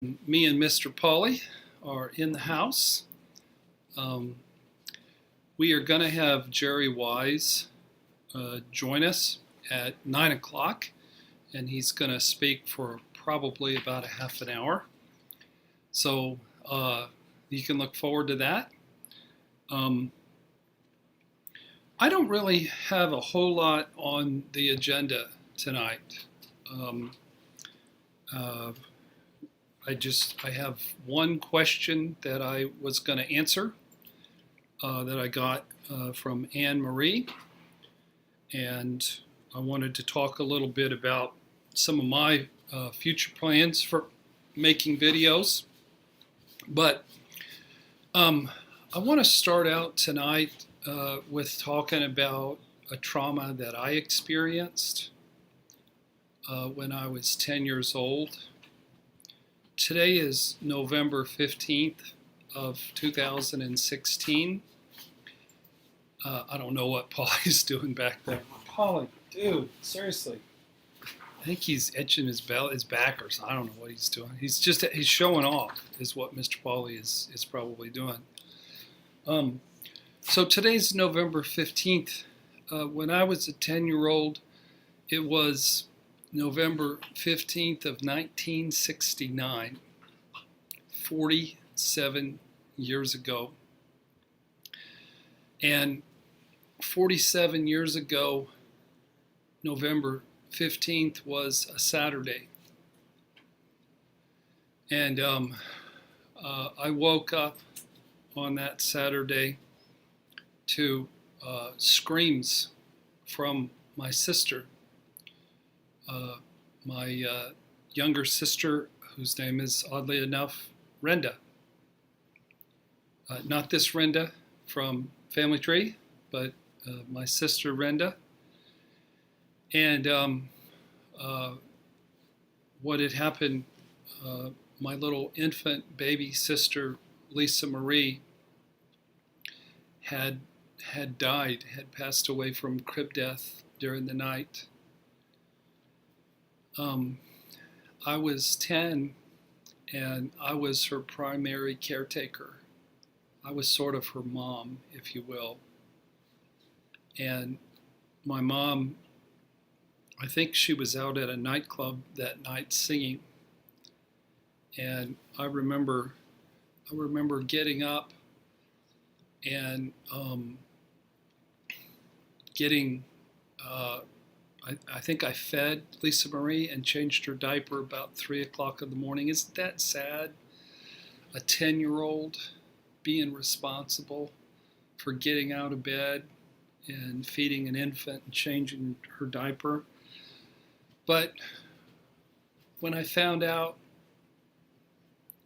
Me and Mr. Pauly are in the house. We are going to have Jerry Wise join us at 9 o'clock, and he's going to speak for probably about a half an hour. So you can look forward to that. I don't really have a whole lot on the agenda tonight. I have one question that I was going to answer that I got from Anne Marie, and I wanted to talk a little bit about some of my future plans for making videos. But I want to start out tonight with talking about a trauma that I experienced when I was 10 years old. Today is November 15th of 2016. I don't know what Polly's doing back there. Polly, dude, seriously. I think he's etching his back or something. I don't know what he's doing. He's showing off is what Mr. Polly is probably doing. So today's November 15th. When I was a 10-year-old, it was November 15th of 1969, 47 years ago. And 47 years ago, November 15th was a Saturday. And I woke up on that Saturday to screams from my sister. My younger sister, whose name is, oddly enough, Rinda. Not this Rinda from Family Tree, but my sister Rinda. And what had happened, my little infant baby sister, Lisa Marie, had died, had passed away from crib death during the night. I was 10, and I was her primary caretaker. I was sort of her mom, if you will. And my mom, I think she was out at a nightclub that night singing. And I remember getting up and getting I think I fed Lisa Marie and changed her diaper about 3 o'clock in the morning. Isn't that sad? A 10-year-old being responsible for getting out of bed and feeding an infant and changing her diaper. But when I found out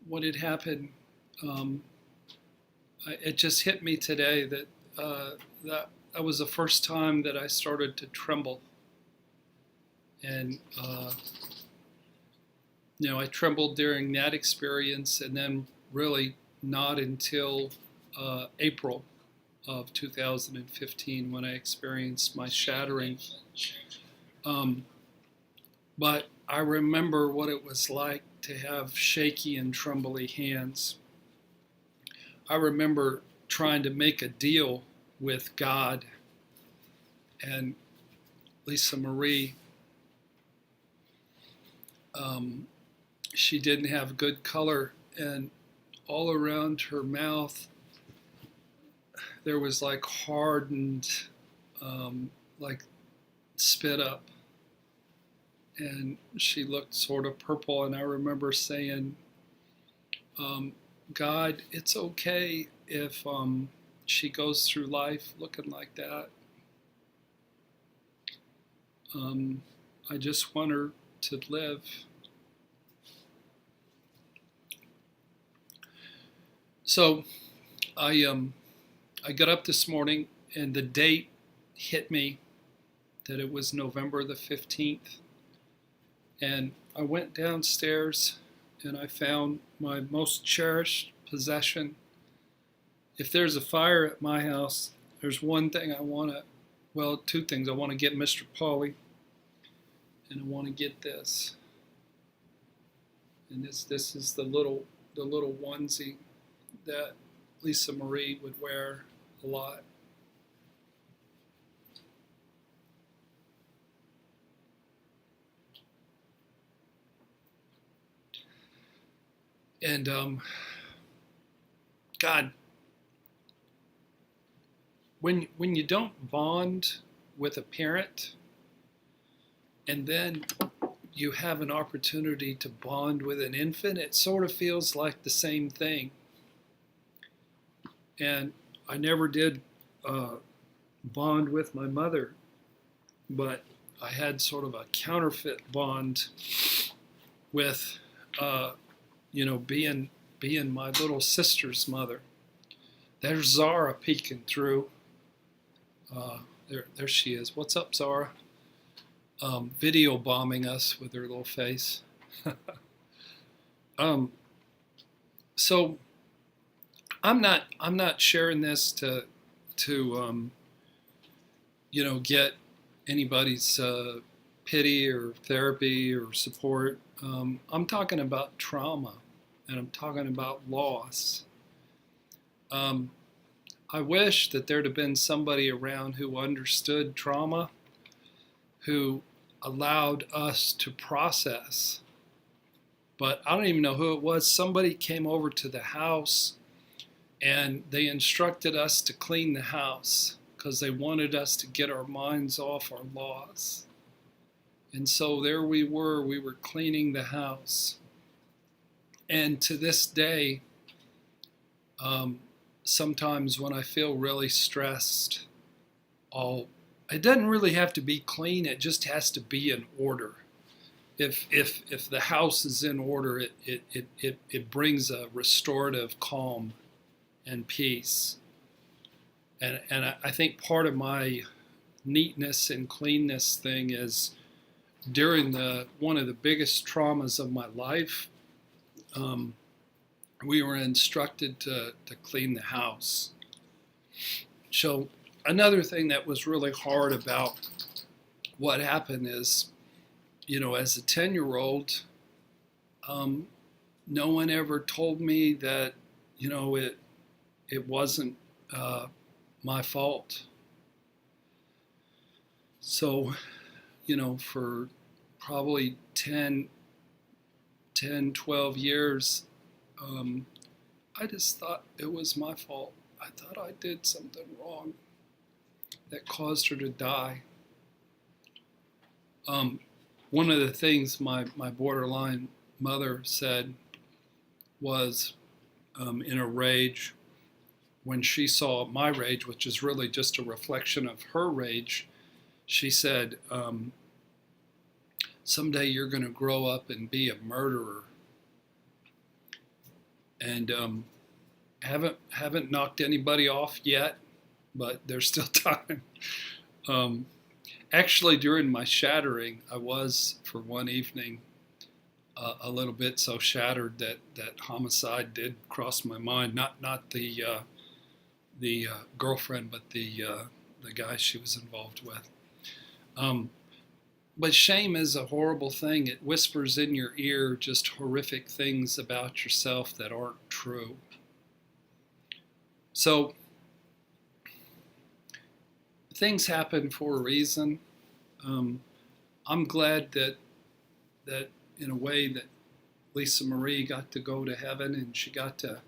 what had happened, it just hit me today that that was the first time that I started to tremble. And, I trembled during that experience, and then really not until April of 2015 when I experienced my shattering. But I remember what it was like to have shaky and trembly hands. I remember trying to make a deal with God and Lisa Marie. She didn't have good color, and all around her mouth there was like hardened, like spit up, and she looked sort of purple. And I remember saying, God, it's okay if she goes through life looking like that. I just want her to live. So I got up this morning, and the date hit me that it was November the 15th. And I went downstairs and I found my most cherished possession. If there's a fire at my house, there's one thing two things. I want to get Mr. Pauly, and I want to get this. And this is the little onesie that Lisa Marie would wear a lot. And God, when you don't bond with a parent, and then you have an opportunity to bond with an infant, it sort of feels like the same thing. And I never did bond with my mother, but I had sort of a counterfeit bond with, being my little sister's mother. There's Zara peeking through. There she is. What's up, Zara? Video bombing us with her little face. So I'm not sharing this to get anybody's pity or therapy or support. I'm talking about trauma, and I'm talking about loss. I wish that there'd have been somebody around who understood trauma, who allowed us to process. But I don't even know who it was. Somebody came over to the house and they instructed us to clean the house because they wanted us to get our minds off our loss. And so there we were cleaning the house. And to this day, sometimes when I feel really stressed, it doesn't really have to be clean, it just has to be in order. If the house is in order, it brings a restorative calm and peace. And I think part of my neatness and cleanness thing is during one of the biggest traumas of my life, we were instructed to clean the house. So another thing that was really hard about what happened is, as a 10-year-old, no one ever told me that, it wasn't my fault. So, for probably 10, 12 years, I just thought it was my fault. I thought I did something wrong that caused her to die. One of the things my borderline mother said was, in a rage, when she saw my rage, which is really just a reflection of her rage, she said, someday you're going to grow up and be a murderer. And haven't knocked anybody off yet, but there's still time. Actually, during my shattering, I was, for one evening, a little bit so shattered that homicide did cross my mind. Not the girlfriend, but the guy she was involved with. But shame is a horrible thing. It whispers in your ear just horrific things about yourself that aren't true. So things happen for a reason. I'm glad that in a way that Lisa Marie got to go to heaven, and she got to,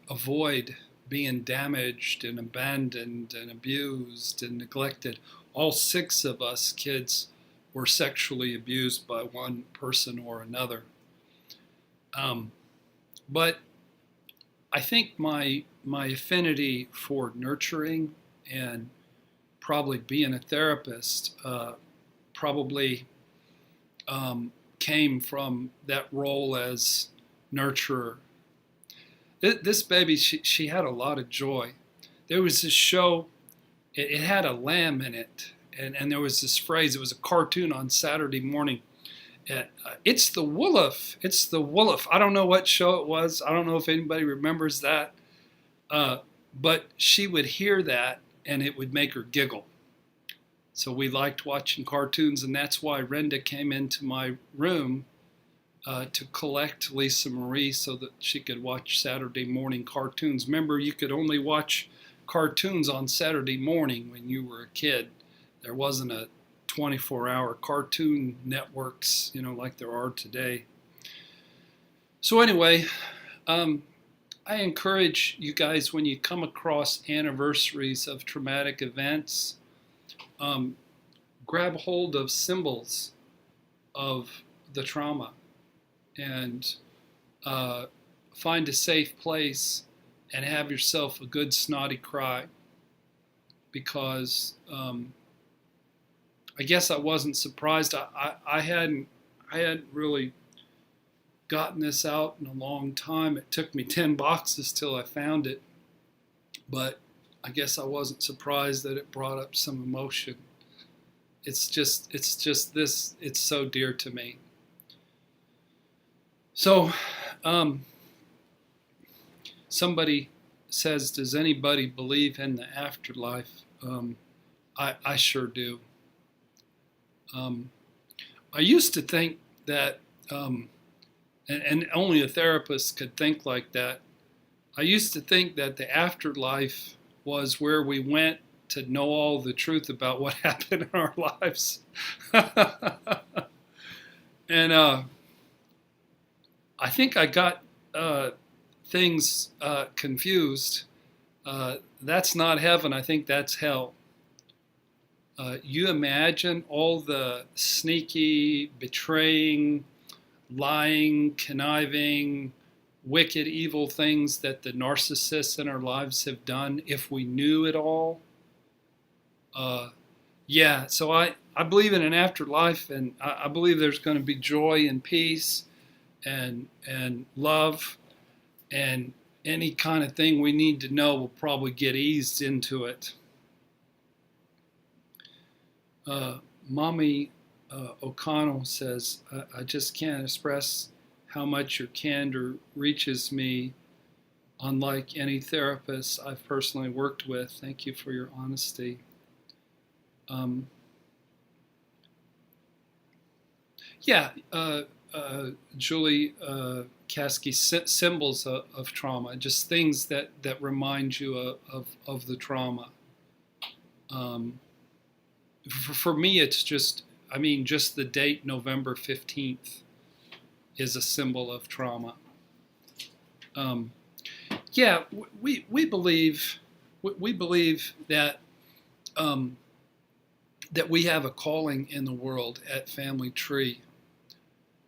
avoid being damaged and abandoned and abused and neglected. All 6 of us kids were sexually abused by one person or another. But I think my affinity for nurturing and probably being a therapist probably came from that role as nurturer. This baby, she had a lot of joy. There was this show, it had a lamb in it, and there was this phrase, it was a cartoon on Saturday morning. It's the wolf, it's the wolf. I don't know what show it was. I don't know if anybody remembers that. But she would hear that, and it would make her giggle. So we liked watching cartoons, and that's why Rinda came into my room to collect Lisa Marie so that she could watch Saturday morning cartoons. Remember, you could only watch cartoons on Saturday morning when you were a kid. There wasn't a 24-hour cartoon networks, like there are today. So anyway, I encourage you guys, when you come across anniversaries of traumatic events, grab hold of symbols of the trauma and find a safe place and have yourself a good snotty cry, because I guess I wasn't surprised. I hadn't really gotten this out in a long time. It took me 10 boxes till I found it, but I guess I wasn't surprised that it brought up some emotion. It's just this, it's so dear to me. So, somebody says, does anybody believe in the afterlife? I sure do. I used to think that, and only a therapist could think like that. I used to think that the afterlife was where we went to know all the truth about what happened in our lives. And I think I got things confused. That's not heaven. I think that's hell. You imagine all the sneaky, betraying, lying, conniving, wicked, evil things that the narcissists in our lives have done if we knew it all. Yeah, so I believe in an afterlife, and I believe there's going to be joy and peace and love, and any kind of thing we need to know will probably get eased into it. Mommy O'Connell says, I just can't express how much your candor reaches me, unlike any therapist I've personally worked with. Thank you for your honesty. Julie Caskey, symbols of trauma, just things that remind you of the trauma. For me, it's just the date November 15th is a symbol of trauma. We believe that that we have a calling in the world at Family Tree,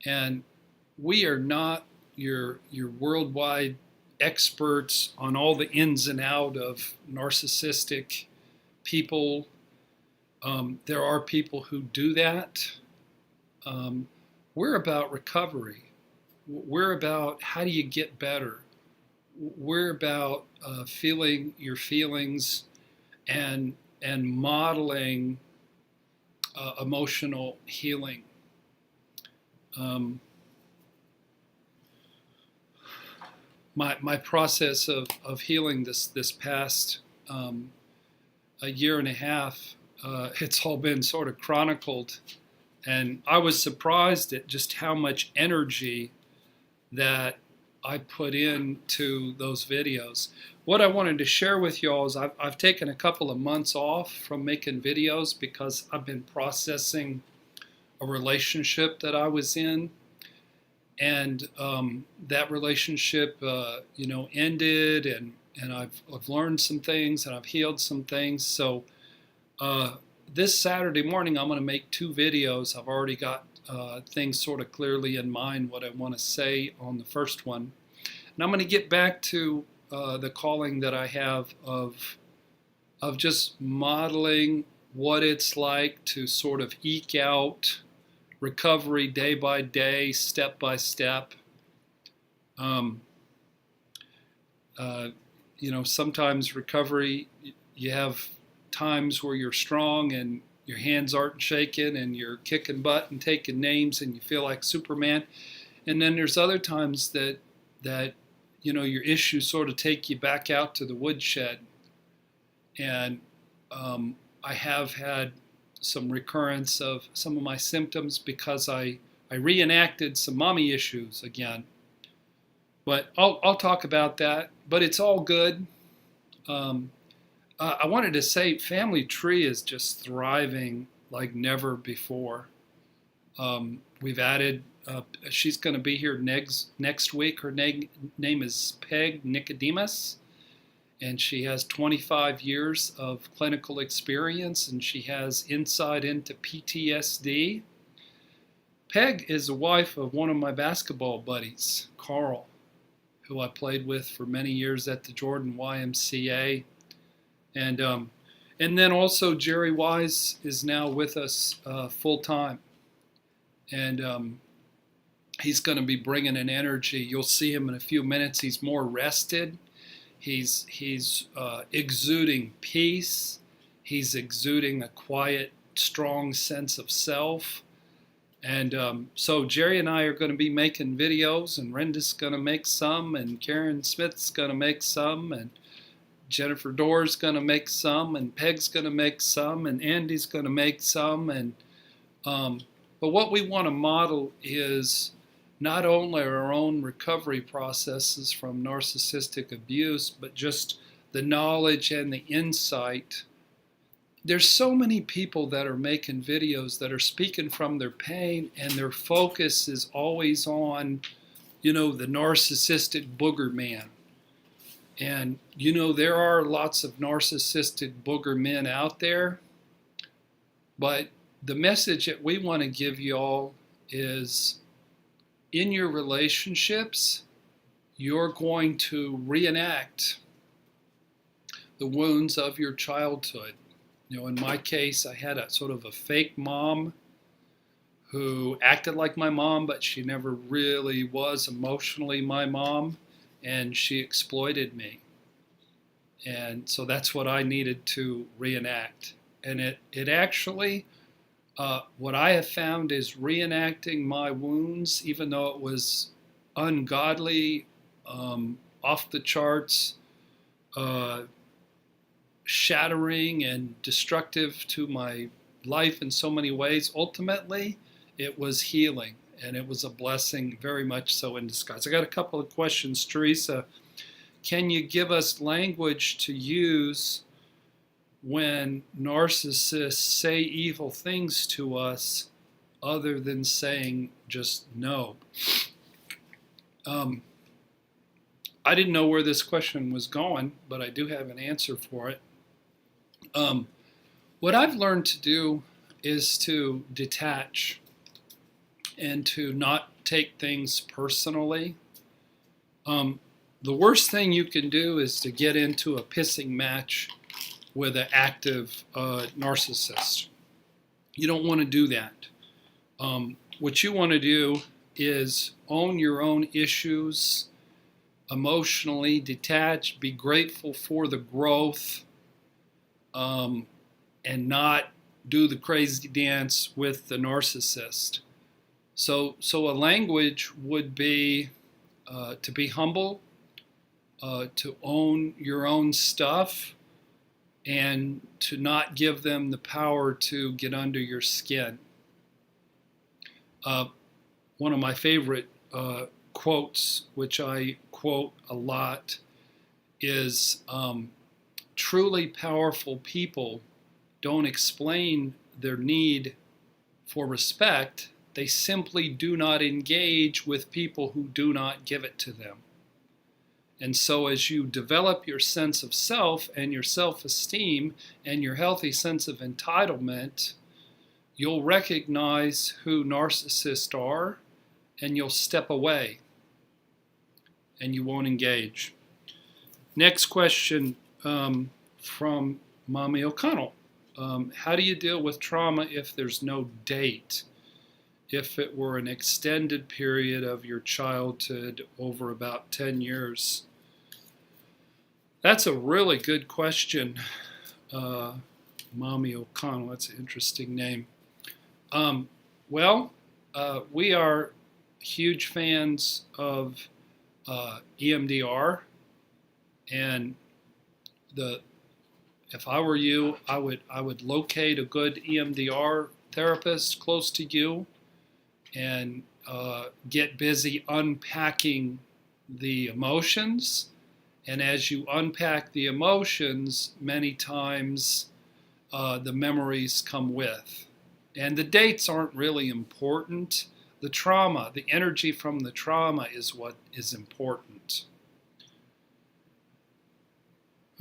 and we are not your worldwide experts on all the ins and outs of narcissistic people. There are people who do that. We're about recovery. We're about how do you get better. We're about feeling your feelings and modeling emotional healing. My process of healing this past a year and a half, it's all been sort of chronicled, and I was surprised at just how much energy that I put into those videos. What I wanted to share with y'all is I've taken a couple of months off from making videos because I've been processing a relationship that I was in, and that relationship ended, and I've learned some things, and I've healed some things. So this Saturday morning I'm going to make 2 videos. I've already got things sort of clearly in mind what I want to say on the first one, and I'm going to get back to the calling that I have of just modeling what it's like to sort of eke out recovery day by day, step by step. Sometimes recovery, you have times where you're strong and your hands aren't shaking and you're kicking butt and taking names and you feel like Superman. And then there's other times that your issues sort of take you back out to the woodshed. And I have had some recurrence of some of my symptoms because I reenacted some mommy issues again. But I'll talk about that. But it's all good. I wanted to say Family Tree is just thriving like never before. We've added, she's going to be here next week. Her name is Peg Nicodemus, and she has 25 years of clinical experience, and she has insight into PTSD. Peg is the wife of one of my basketball buddies, Carl, who I played with for many years at the Jordan YMCA. And then also Jerry Wise is now with us full time. And he's going to be bringing an energy. You'll see him in a few minutes. He's more rested. He's exuding peace. He's exuding a quiet, strong sense of self. And so Jerry and I are going to be making videos, and Rinda's going to make some, and Karen Smith's going to make some, and Jennifer Doerr's going to make some, and Peg's going to make some, and Andy's going to make some. And but what we want to model is not only our own recovery processes from narcissistic abuse, but just the knowledge and the insight. There's so many people that are making videos that are speaking from their pain, and their focus is always on, the narcissistic booger man. And, there are lots of narcissistic booger men out there, but the message that we want to give y'all is, in your relationships, you're going to reenact the wounds of your childhood. In my case, I had a sort of a fake mom who acted like my mom, but she never really was emotionally my mom, and she exploited me. And so that's what I needed to reenact. And it actually, what I have found is reenacting my wounds, even though it was ungodly, off the charts, shattering and destructive to my life in so many ways, ultimately it was healing, and it was a blessing, very much so, in disguise. I got a couple of questions. Teresa, can you give us language to use when narcissists say evil things to us other than saying just no? I didn't know where this question was going, but I do have an answer for it. What I've learned to do is to detach and to not take things personally. The worst thing you can do is to get into a pissing match with an active narcissist. You don't want to do that. What you want to do is own your own issues, emotionally detach, be grateful for the growth, and not do the crazy dance with the narcissist. So a language would be to be humble, to own your own stuff, and to not give them the power to get under your skin. One of my favorite quotes, which I quote a lot, is truly powerful people don't explain their need for respect. They simply do not engage with people who do not give it to them. And so as you develop your sense of self and your self-esteem and your healthy sense of entitlement, you'll recognize who narcissists are, and you'll step away and you won't engage. Next question from Mommy O'Connell. How do you deal with trauma if there's no date? If it were an extended period of your childhood over about 10 years? That's a really good question, Mommy O'Connell. That's an interesting name. We are huge fans of EMDR, and If I were you, I would locate a good EMDR therapist close to you and get busy unpacking the emotions. And as you unpack the emotions, many times the memories come with. And the dates aren't really important. The trauma, the energy from the trauma is what is important.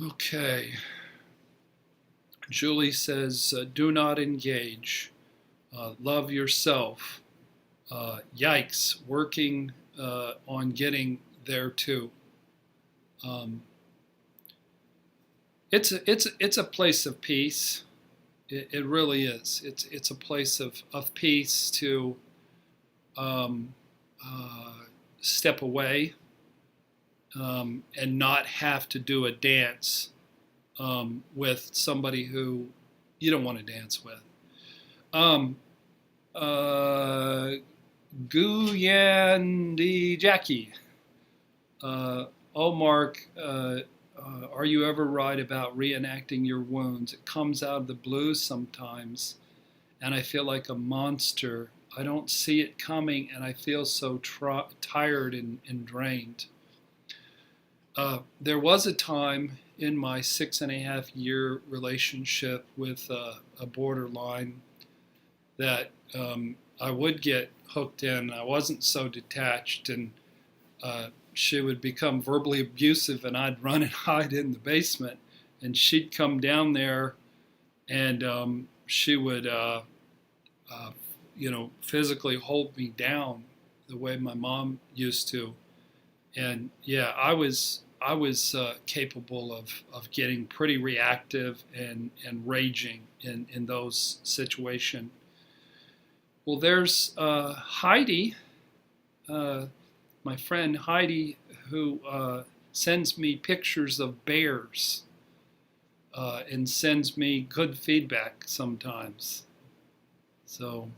Okay. Julie says, do not engage. Love yourself. Yikes, working on getting there too. It's a place of peace. It really is. It's a place of peace to step away and not have to do a dance with somebody who you don't want to dance with. Guyandi Jackie. Mark, are you ever right about reenacting your wounds? It comes out of the blue sometimes, and I feel like a monster. I don't see it coming, and I feel so tired and drained. There was a time in my 6.5-year relationship with a borderline that I would get hooked in. I wasn't so detached, and she would become verbally abusive, and I'd run and hide in the basement, and she'd come down there, and she would, physically hold me down the way my mom used to. And yeah, I was capable of getting pretty reactive and raging in those situations. Well, there's Heidi, my friend Heidi, who sends me pictures of bears and sends me good feedback sometimes. So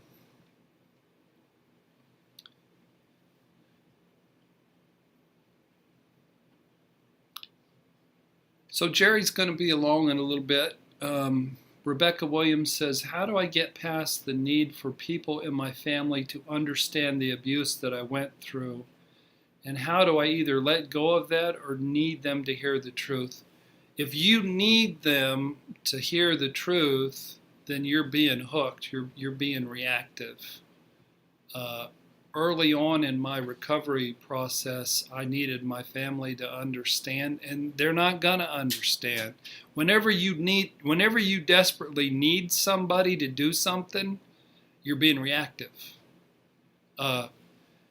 Jerry's going to be along in a little bit. Rebecca Williams says, how do I get past the need for people in my family to understand the abuse that I went through? And how do I either let go of that or need them to hear the truth? If you need them to hear the truth, then you're being hooked. You're being reactive. Early on in my recovery process, I needed my family to understand, and they're not going to understand. Whenever you desperately need somebody to do something, you're being reactive.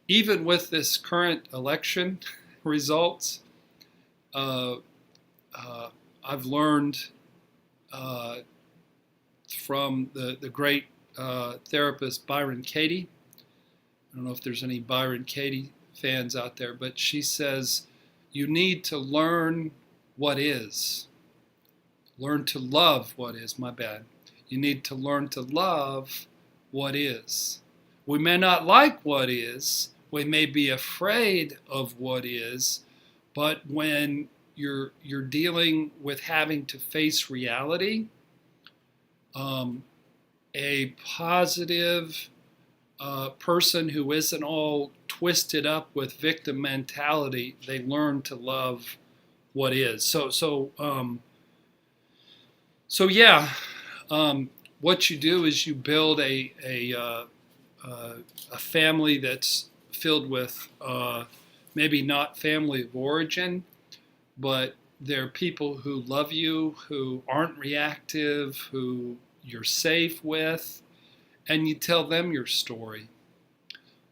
Even with this current election results, I've learned from the great therapist Byron Katie. I don't know if there's any Byron Katie fans out there, but she says you need to learn what is. Learn to love what is, my bad. You need to learn to love what is. We may not like what is, we may be afraid of what is, but when you're dealing with having to face reality, a positive person who isn't all twisted up with victim mentality, they learn to love what is. What you do is you build a family that's filled with maybe not family of origin, but they're people who love you, who aren't reactive, who you're safe with, and you tell them your story.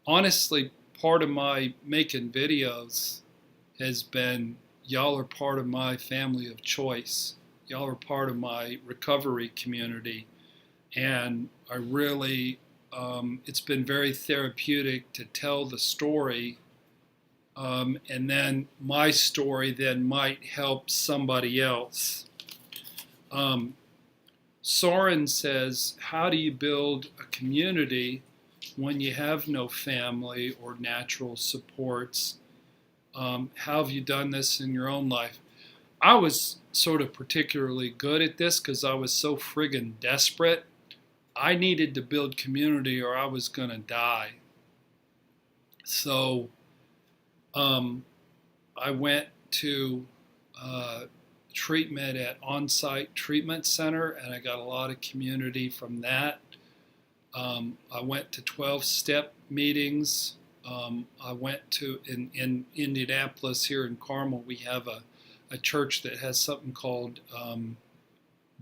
Honestly, part of my making videos has been, y'all are part of my family of choice. Y'all are part of my recovery community. And I really, it's been very therapeutic to tell the story. And then my story then might help somebody else. Soren says, how do you build a community when you have no family or natural supports? How have you done this in your own life? I was sort of particularly good at this because I was so friggin' desperate. I needed to build community or I was going to die. So I went to treatment at On-Site Treatment Center, and I got a lot of community from that. I went to 12-step meetings. I went to, in Indianapolis here in Carmel, we have a church that has something called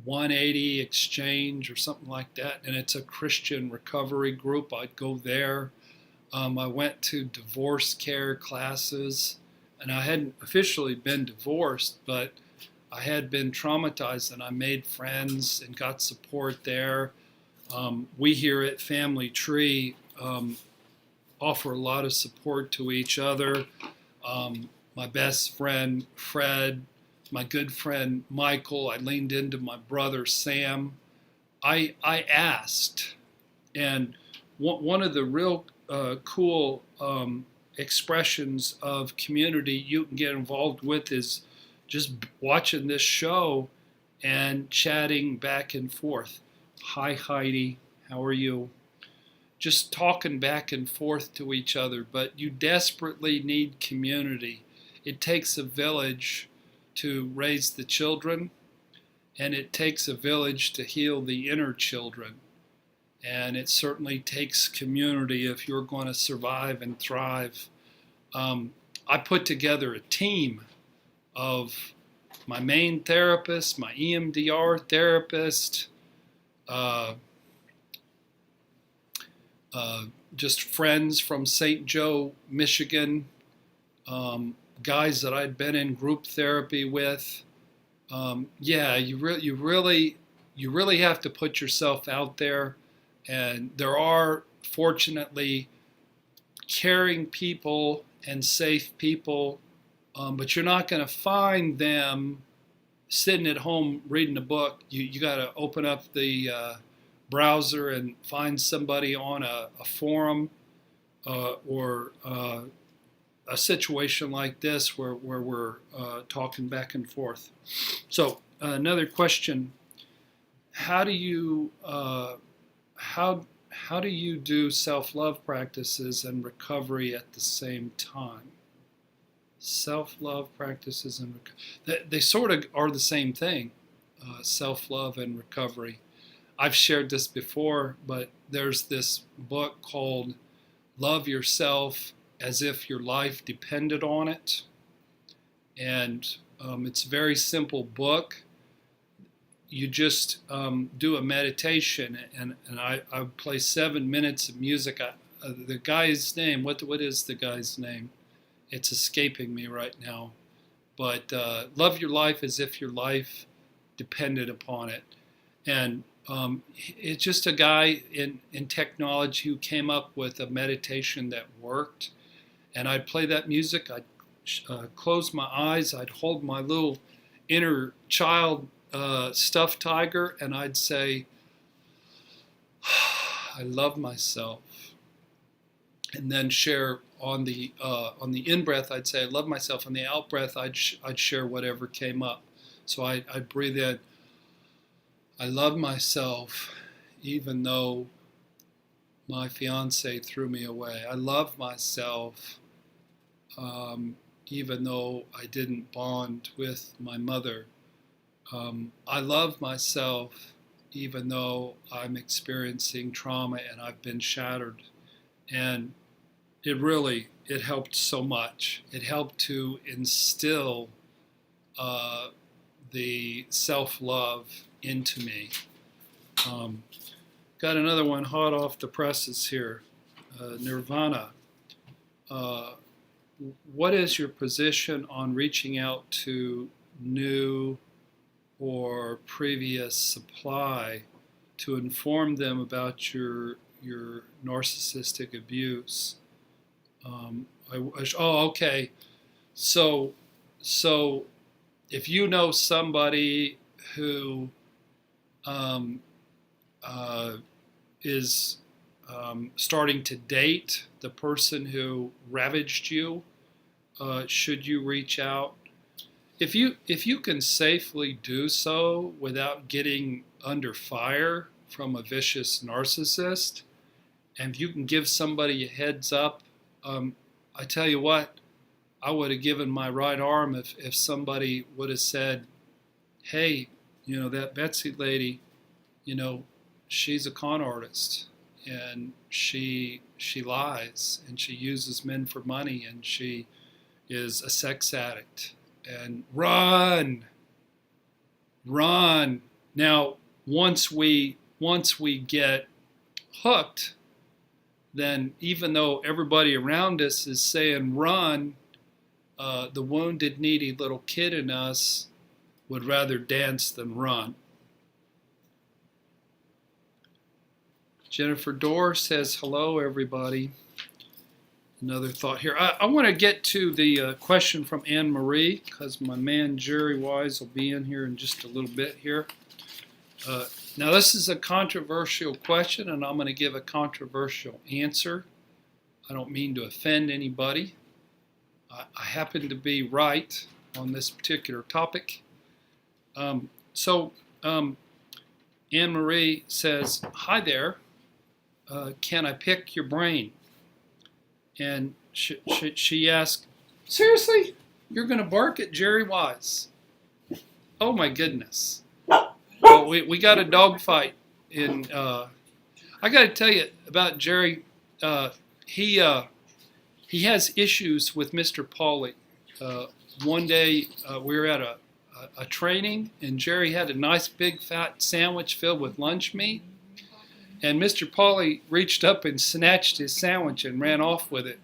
180 Exchange or something like that, and it's a Christian recovery group. I'd go there. I went to divorce care classes, and I hadn't officially been divorced, but I had been traumatized, and I made friends and got support there. We here at Family Tree offer a lot of support to each other. My best friend, Fred, my good friend, Michael, I leaned into my brother, Sam. I asked, and one of the real cool expressions of community you can get involved with is just watching this show and chatting back and forth. Hi, Heidi, how are you? Just talking back and forth to each other, but you desperately need community. It takes a village to raise the children, and it takes a village to heal the inner children. And it certainly takes community if you're going to survive and thrive. I put together a team of my main therapist, my EMDR therapist, just friends from St. Joe, Michigan, guys that I'd been in group therapy with. You really have to put yourself out there. And there are, fortunately, caring people and safe people, but you're not going to find them sitting at home reading a book. You got to open up the browser and find somebody on a forum or a situation like this where we're talking back and forth. So another question: how do you do self-love practices and recovery at the same time? Self-love practices and they sort of are the same thing, self-love and recovery. I've shared this before, but there's this book called Love Yourself as If Your Life Depended on It. And it's a very simple book. You just do a meditation, and I play 7 minutes of music. The guy's name, what is the guy's name? It's escaping me right now. But love your life as if your life depended upon it. And it's just a guy in technology who came up with a meditation that worked. And I'd play that music. I'd close my eyes. I'd hold my little inner child stuffed tiger, and I'd say, I love myself. And then share on the in-breath, I'd say, I love myself. On the out-breath, I'd share whatever came up. So I'd breathe in, I love myself, even though my fiance threw me away. I love myself, even though I didn't bond with my mother. I love myself, even though I'm experiencing trauma and I've been shattered. And it helped so much. It helped to instill the self-love into me. Got another one hot off the presses here. Nirvana. What is your position on reaching out to new or previous supply to inform them about your narcissistic abuse? Okay. So if you know somebody who is starting to date the person who ravaged you, should you reach out? if you can safely do so without getting under fire from a vicious narcissist, and if you can give somebody a heads up, I tell you what, I would have given my right arm if somebody would have said, hey, that Betsy lady, she's a con artist, and she lies, and she uses men for money, and she is a sex addict, and run. Now, once we get hooked, then even though everybody around us is saying run, the wounded, needy little kid in us would rather dance than run. Jennifer Dorr says, hello, everybody. Another thought here. I want to get to the question from Anne Marie, because my man Jerry Wise will be in here in just a little bit here. Now, this is a controversial question, and I'm going to give a controversial answer. I don't mean to offend anybody. I happen to be right on this particular topic. Anne Marie says, hi there, can I pick your brain? And she asked, seriously, you're going to bark at Jerry Wise? Oh my goodness. Well, we got a dog fight in, I got to tell you about Jerry. He has issues with Mr. Pauly. One day we were at a training, and Jerry had a nice big fat sandwich filled with lunch meat, and Mr. Pauly reached up and snatched his sandwich and ran off with it.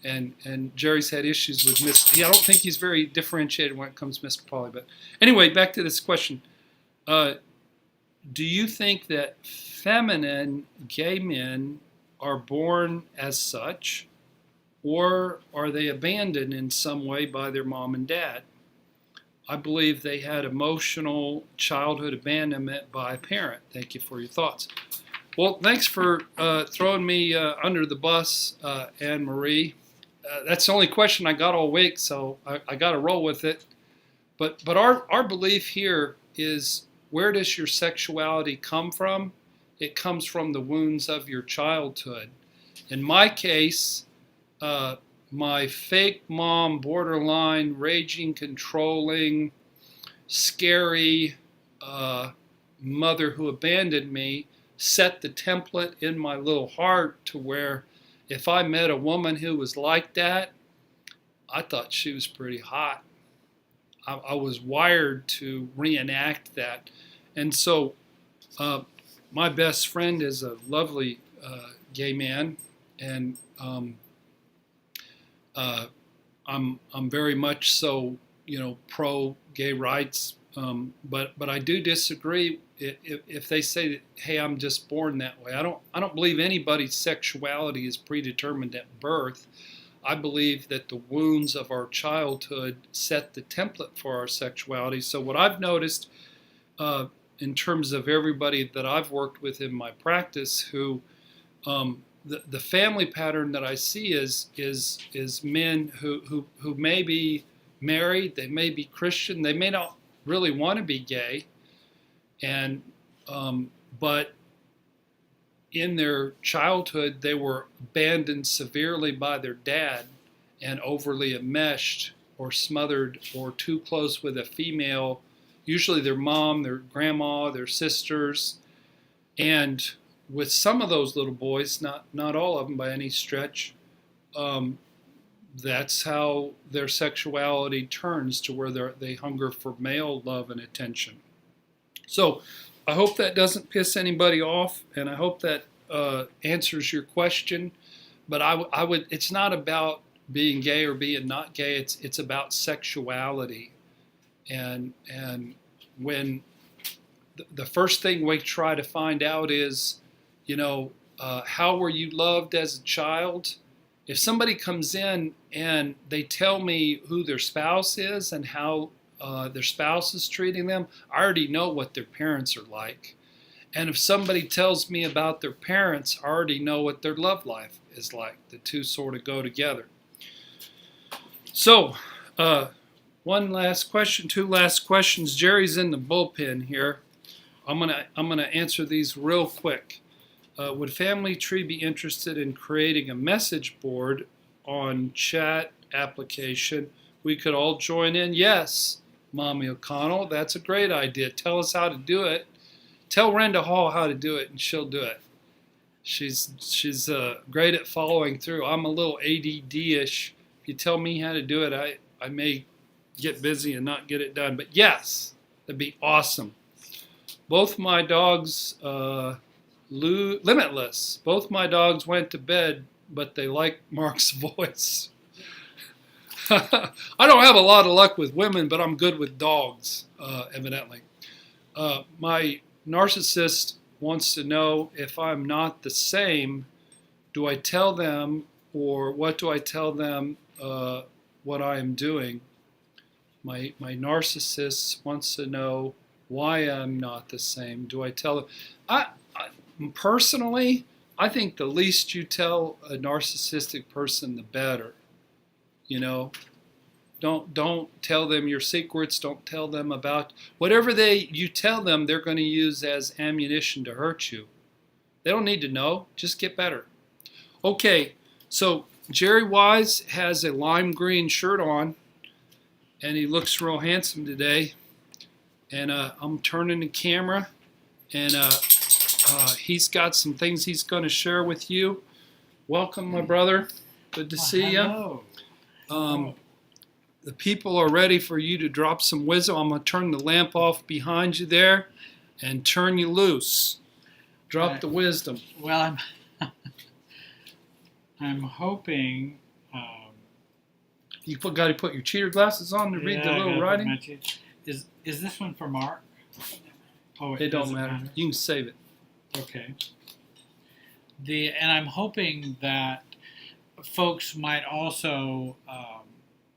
And Jerry's had issues with Mr. I don't think he's very differentiated when it comes to Mr. Pauly. But anyway, back to this question. Do you think that feminine gay men are born as such, or are they abandoned in some way by their mom and dad? I believe they had emotional childhood abandonment by a parent. Thank you for your thoughts. Well, thanks for throwing me under the bus, Anne Marie. That's the only question I got all week, so I got to roll with it. But our belief here is, where does your sexuality come from? It comes from the wounds of your childhood. In my case, my fake mom, borderline, raging, controlling, scary mother who abandoned me, set the template in my little heart to where if I met a woman who was like that, I thought she was pretty hot. I was wired to reenact that. And so my best friend is a lovely gay man, and I'm very much so, pro gay rights, but I do disagree if they say that, hey, I'm just born that way. I don't believe anybody's sexuality is predetermined at birth. I believe that the wounds of our childhood set the template for our sexuality. So what I've noticed in terms of everybody that I've worked with in my practice, who the family pattern that I see is men who may be married, they may be Christian, they may not really want to be gay, and but in their childhood they were abandoned severely by their dad and overly enmeshed or smothered or too close with a female, usually their mom, their grandma, their sisters. And with some of those little boys, not all of them by any stretch, that's how their sexuality turns to where they hunger for male love and attention. So I hope that doesn't piss anybody off, and I hope that answers your question. But I would. It's not about being gay or being not gay. It's about sexuality, and when the first thing we try to find out is, how were you loved as a child? If somebody comes in and they tell me who their spouse is and how their spouse is treating them, I already know what their parents are like. And if somebody tells me about their parents, I already know what their love life is like. The two sort of go together. So One last question, two last questions. Jerry's in the bullpen here. I'm gonna answer these real quick. Would Family Tree be interested in creating a message board on chat application? We could all join in. Yes, Mommy O'Connell, that's a great idea. Tell us how to do it. Tell Renda Hall how to do it, and she'll do it. She's great at following through. I'm a little ADD-ish. If you tell me how to do it, I may get busy and not get it done. But yes, that'd be awesome. Both my dogs, Limitless, both my dogs went to bed, but they like Mark's voice. I don't have a lot of luck with women, but I'm good with dogs, evidently. My narcissist wants to know if I'm not the same, do I tell them, or what do I tell them what I am doing? My narcissist wants to know why I'm not the same. Do I tell them? Personally, I think the least you tell a narcissistic person, the better. You know, don't tell them your secrets. Don't tell them about whatever you tell them. They're going to use as ammunition to hurt you. They don't need to know. Just get better. Okay, so Jerry Wise has a lime green shirt on, and he looks real handsome today. And I'm turning the camera, and he's got some things he's going to share with you. Welcome, my brother. Good to see you. The people are ready for you to drop some wisdom. I'm going to turn the lamp off behind you there and turn you loose. Drop the wisdom. Well, I'm hoping. You got to put your cheater glasses on to read the little writing. Is this one for Mark? Oh, it don't matter. You can save it. Okay. And I'm hoping that folks might also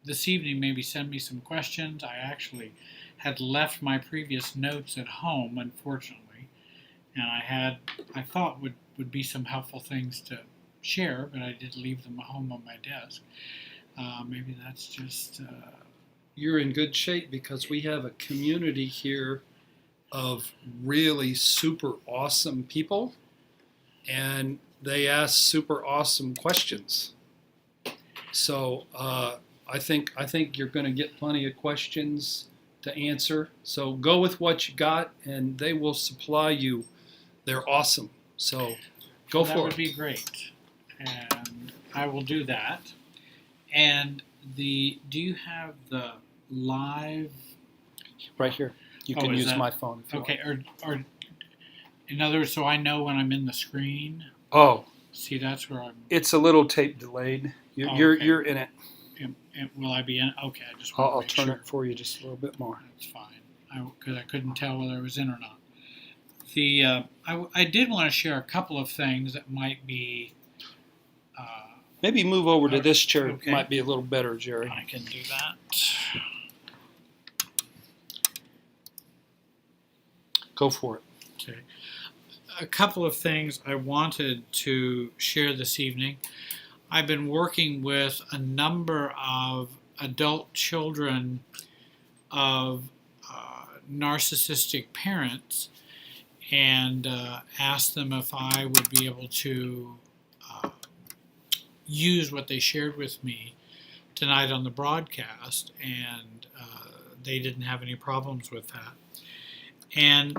this evening maybe send me some questions. I actually had left my previous notes at home, unfortunately, and I thought would be some helpful things to share, but I did leave them at home on my desk. Maybe that's just... You're in good shape because we have a community here of really super awesome people, and they ask super awesome questions. So I think you're going to get plenty of questions to answer. So go with what you got, and they will supply you. They're awesome. So go for it. That would be great, and I will do that. And do you have the live? Right here. You can use my phone. If you want. Or in other words, so I know when I'm in the screen. Oh. See, that's where I'm. It's a little tape delayed. You're in it. Will I be in? Okay, I just. I'll turn it for you just a little bit more. That's fine. Because I couldn't tell whether I was in or not. I did want to share a couple of things that might be. Maybe move over to this chair. Okay. It might be a little better, Jerry. I can do that. Go for it. Okay. A couple of things I wanted to share this evening. I've been working with a number of adult children of narcissistic parents and asked them if I would be able to use what they shared with me tonight on the broadcast, and they didn't have any problems with that. And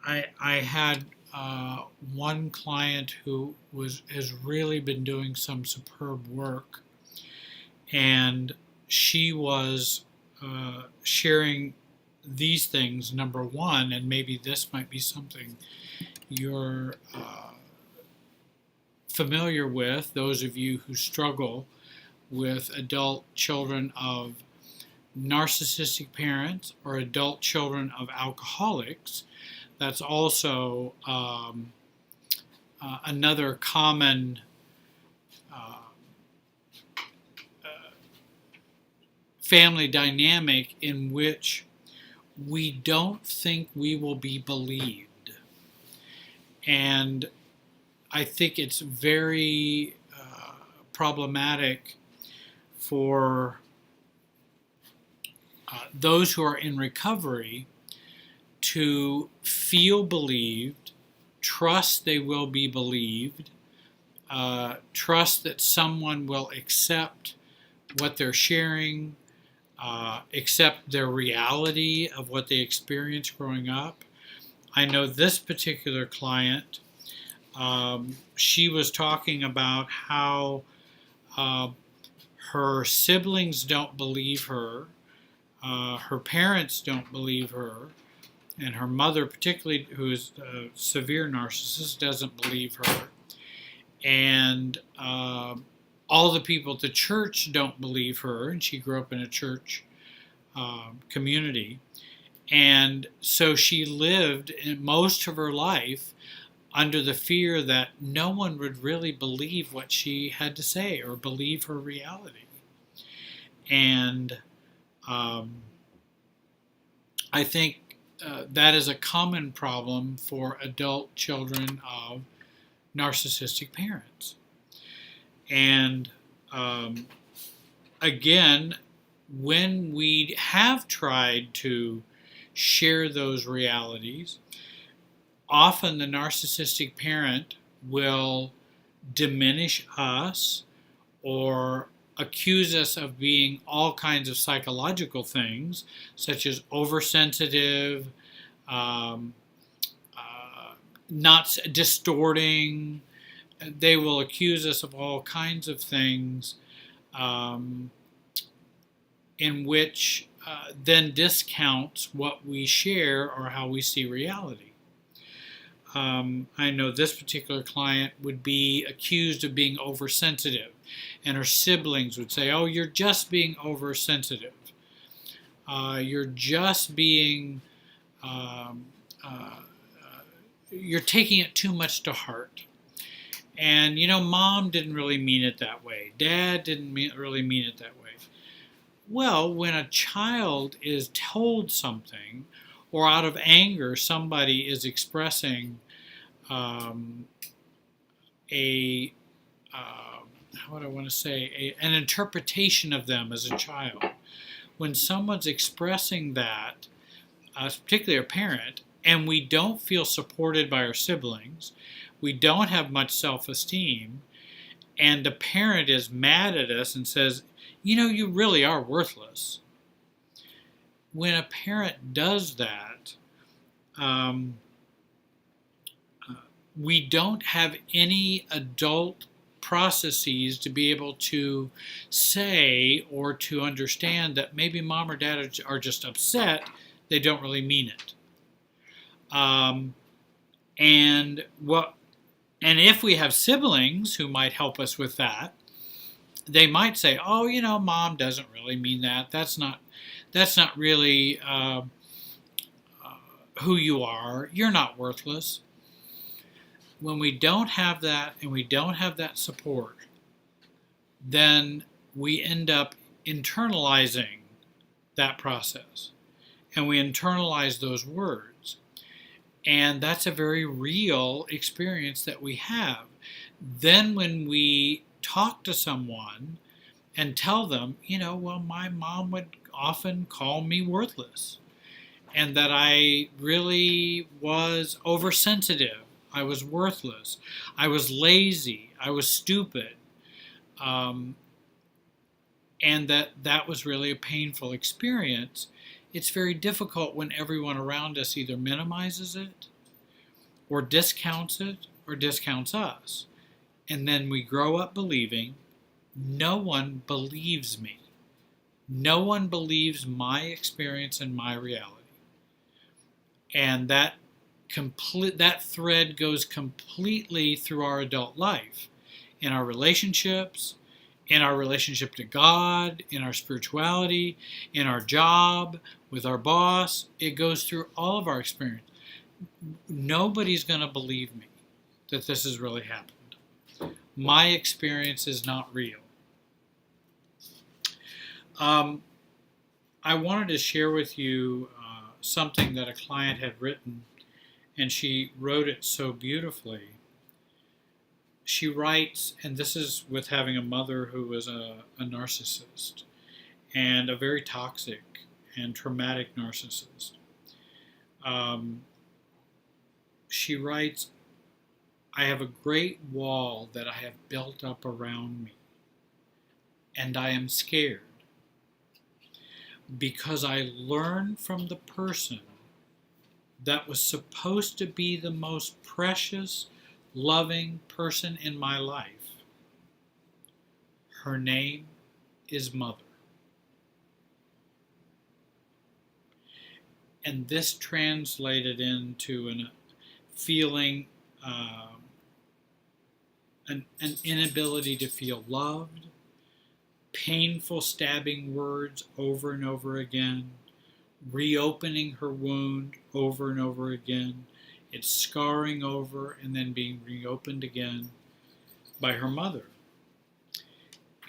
I had one client who has really been doing some superb work, and she was sharing these things. Number one, and maybe this might be something you're familiar with, those of you who struggle with adult children of narcissistic parents or adult children of alcoholics. That's also another common family dynamic in which we don't think we will be believed. And I think it's very problematic for those who are in recovery to feel believed, trust they will be believed, trust that someone will accept what they're sharing, accept their reality of what they experienced growing up. I know this particular client, she was talking about how her siblings don't believe her, her parents don't believe her, and her mother, particularly, who is a severe narcissist, doesn't believe her. And all the people at the church don't believe her, and she grew up in a church community. And so she lived in most of her life under the fear that no one would really believe what she had to say or believe her reality. And I think that is a common problem for adult children of narcissistic parents. And again, when we have tried to share those realities, often the narcissistic parent will diminish us or accuse us of being all kinds of psychological things, such as oversensitive, not distorting. They will accuse us of all kinds of things in which then discounts what we share or how we see reality. I know this particular client would be accused of being oversensitive, and her siblings would say, "Oh, you're just being oversensitive. You're just being, you're taking it too much to heart. And, Mom didn't really mean it that way. Dad didn't really mean it that way." Well, when a child is told something, or out of anger, somebody is expressing an interpretation of them as a child. When someone's expressing that, particularly a parent, and we don't feel supported by our siblings, we don't have much self-esteem, and the parent is mad at us and says, "You really are worthless." When a parent does that, we don't have any adult processes to be able to say or to understand that maybe mom or dad are just upset. They don't really mean it. And if we have siblings who might help us with that, they might say, "Oh, Mom doesn't really mean that. That's not really who you are. You're not worthless." When we don't have that and we don't have that support, then we end up internalizing that process, and we internalize those words. And that's a very real experience that we have. Then when we talk to someone and tell them, "Well, my mom would often call me worthless, and that I really was oversensitive. I was worthless. I was lazy. I was stupid. And that was really a painful experience." It's very difficult when everyone around us either minimizes it or discounts us. And then we grow up believing, no one believes me. No one believes my experience and my reality. And that thread goes completely through our adult life, in our relationships, in our relationship to God, in our spirituality, in our job, with our boss. It goes through all of our experience. Nobody's going to believe me that this has really happened. My experience is not real. I wanted to share with you something that a client had written, and she wrote it so beautifully. She writes, and this is with having a mother who was a narcissist and a very toxic and traumatic narcissist. She writes, I have a great wall that I have built up around me, and I am scared because I learned from the person that was supposed to be the most precious, loving person in my life. Her name is Mother. And this translated into a feeling, an inability to feel loved, painful stabbing words over and over again, reopening her wound over and over again, it's scarring over and then being reopened again by her mother.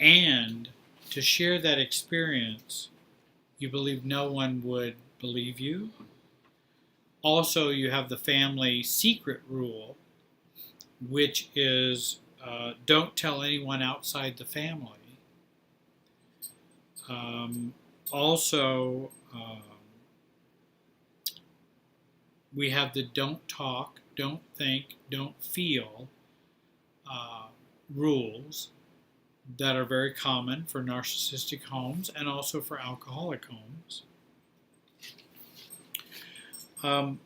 And to share that experience, you believe no one would believe you. Also, you have the family secret rule, which is don't tell anyone outside the family. We have the don't talk, don't think, don't feel rules that are very common for narcissistic homes and also for alcoholic homes. And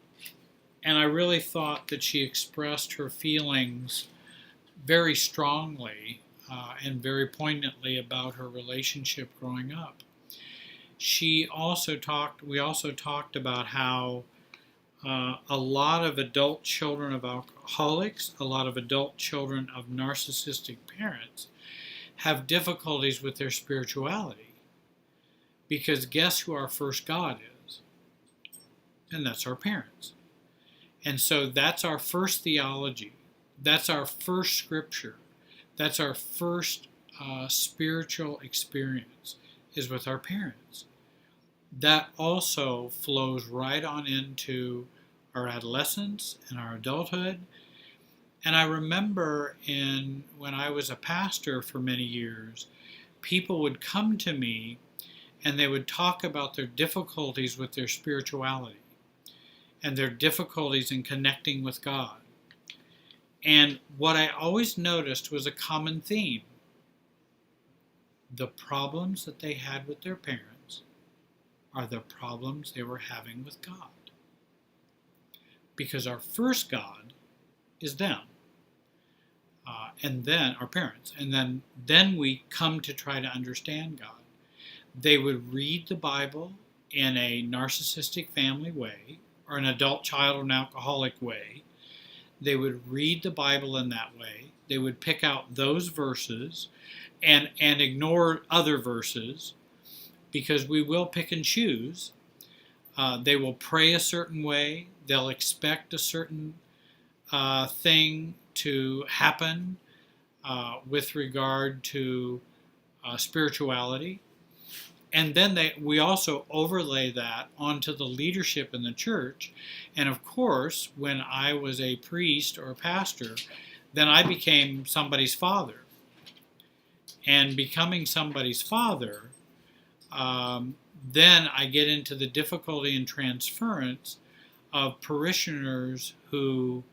I really thought that she expressed her feelings very strongly and very poignantly about her relationship growing up. We also talked about how a lot of adult children of alcoholics, a lot of adult children of narcissistic parents have difficulties with their spirituality. Because guess who our first God is? And that's our parents. And so that's our first theology. That's our first scripture. That's our first spiritual experience, is with our parents. That also flows right on into our adolescence and our adulthood. And I remember when I was a pastor for many years, people would come to me and they would talk about their difficulties with their spirituality and their difficulties in connecting with God. And what I always noticed was a common theme. The problems that they had with their parents are the problems they were having with God. Because our first God is them. And then our parents. And then we come to try to understand God. They would read the Bible in a narcissistic family way, or an adult child or an alcoholic way. They would read the Bible in that way. They would pick out those verses and ignore other verses, because we will pick and choose. They will pray a certain way. They'll expect a certain thing to happen with regard to spirituality. And then we also overlay that onto the leadership in the church. And of course, when I was a priest or a pastor, then I became somebody's father. And becoming somebody's father, then I get into the difficulty and transference of parishioners who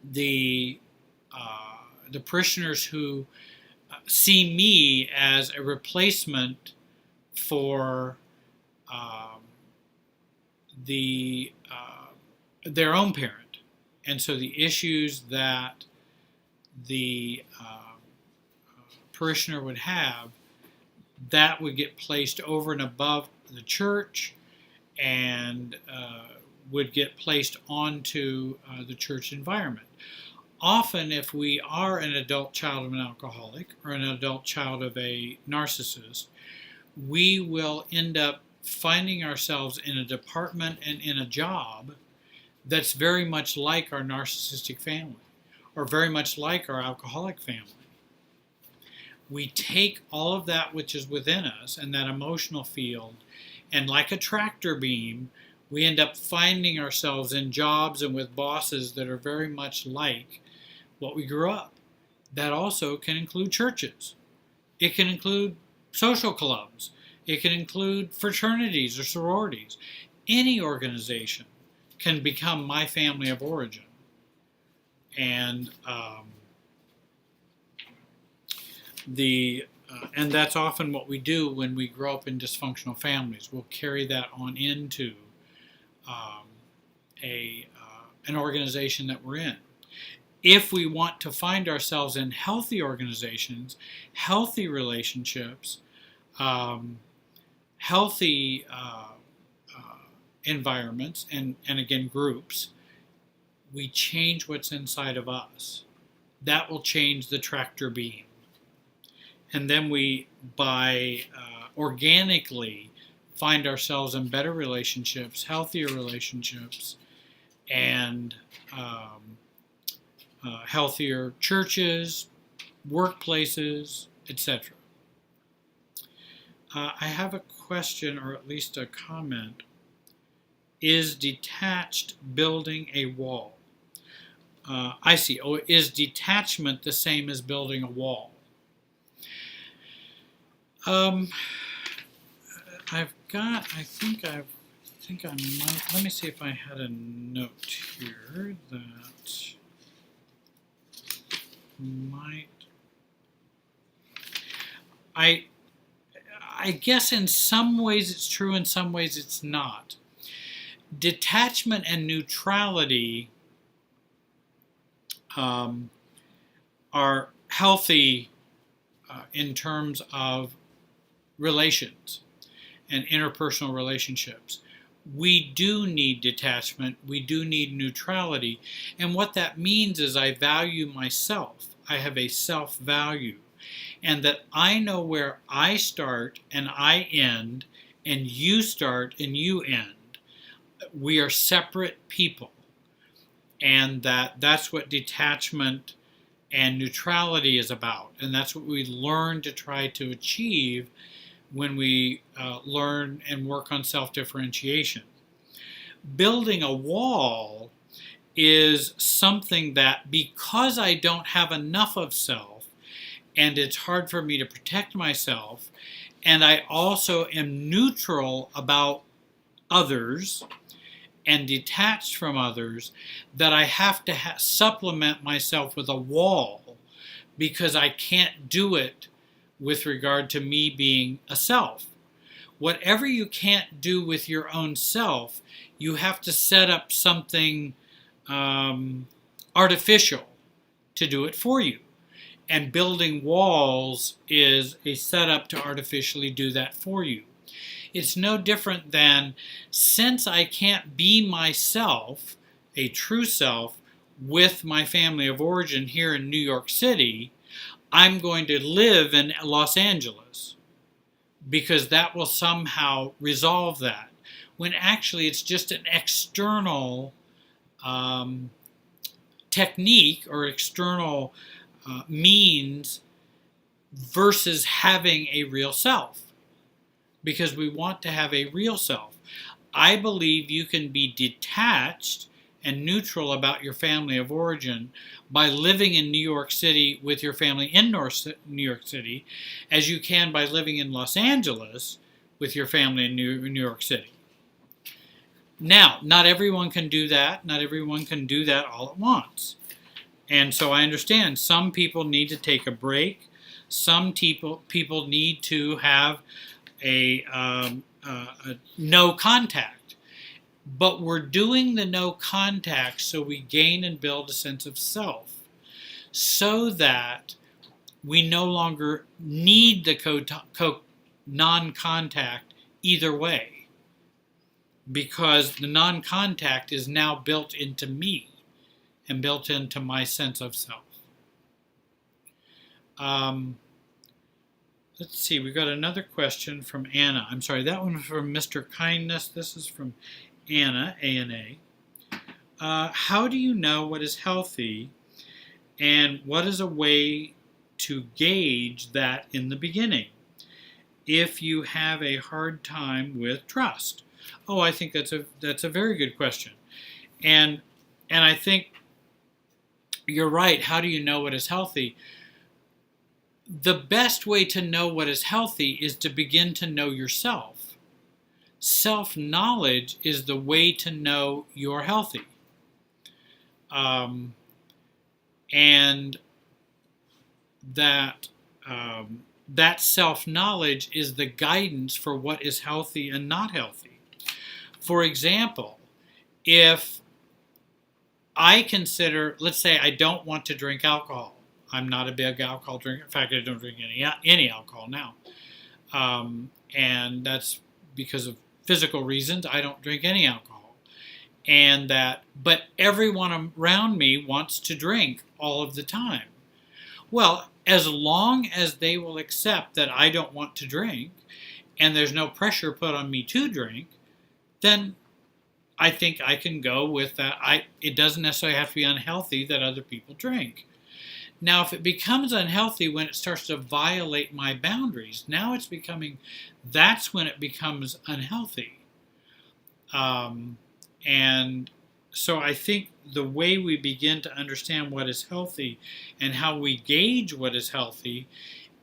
the parishioners who see me as a replacement for their own parent. And so the issues that the parishioner would have, that would get placed over and above the church and would get placed onto the church environment. Often, if we are an adult child of an alcoholic or an adult child of a narcissist, we will end up finding ourselves in a department and in a job that's very much like our narcissistic family, or very much like our alcoholic family. We take all of that which is within us and that emotional field, and like a tractor beam, we end up finding ourselves in jobs and with bosses that are very much like what we grew up. That also can include churches. It can include social clubs. It can include fraternities or sororities. Any organization can become my family of origin. And and that's often what we do when we grow up in dysfunctional families. We'll carry that on into an organization that we're in. If we want to find ourselves in healthy organizations, healthy relationships, healthy environments, and again, groups, we change what's inside of us. That will change the tractor beam. And then we, by organically, find ourselves in better relationships, healthier relationships, and healthier churches, workplaces, etc. I have a question, or at least a comment. Is detached building a wall? I see. Oh, is detachment the same as building a wall? I think I might, let me see if I had a note here that might, I guess in some ways it's true, in some ways it's not. Detachment and neutrality are healthy in terms of relations and interpersonal relationships. We do need detachment, we do need neutrality, and what that means is I value myself. I have a self-value, and that I know where I start and I end, and you start and you end. We are separate people, and that's what detachment and neutrality is about, and that's what we learn to try to achieve when we learn and work on self-differentiation. Building a wall is something that, because I don't have enough of self, and it's hard for me to protect myself, and I also am neutral about others and detached from others, that I have to supplement myself with a wall, because I can't do it with regard to me being a self. Whatever you can't do with your own self, you have to set up something artificial to do it for you. And building walls is a setup to artificially do that for you. It's no different than, since I can't be myself, a true self, with my family of origin here in New York City, I'm going to live in Los Angeles, because that will somehow resolve that. When actually it's just an external technique or external means versus having a real self. Because we want to have a real self. I believe you can be detached and neutral about your family of origin by living in New York City with your family in New York City, as you can by living in Los Angeles with your family in New York City. Now, not everyone can do that. Not everyone can do that all at once. And so I understand some people need to take a break. Some people need to have a no contact. But we're doing the no contact so we gain and build a sense of self, so that we no longer need the non-contact either way, because the non-contact is now built into me and built into my sense of self. Let's see, we got another question from Anna. I'm sorry, that one was from Mr. Kindness. This is from Anna, A-N-A. How do you know what is healthy, and what is a way to gauge that in the beginning if you have a hard time with trust? Oh, I think that's a very good question. And I think you're right. How do you know what is healthy? the best way to know what is healthy is to begin to know yourself. Self-knowledge is the way to know you're healthy. And that self-knowledge is the guidance for what is healthy and not healthy. For example, if I consider, let's say I don't want to drink alcohol. I'm not a big alcohol drinker. In fact, I don't drink any alcohol now. And that's because of physical reasons. I don't drink any alcohol. But everyone around me wants to drink all of the time. Well, as long as they will accept that I don't want to drink and there's no pressure put on me to drink, then I think I can go with that. It doesn't necessarily have to be unhealthy that other people drink. Now, if it becomes unhealthy when it starts to violate my boundaries, that's when it becomes unhealthy. And so I think the way we begin to understand what is healthy and how we gauge what is healthy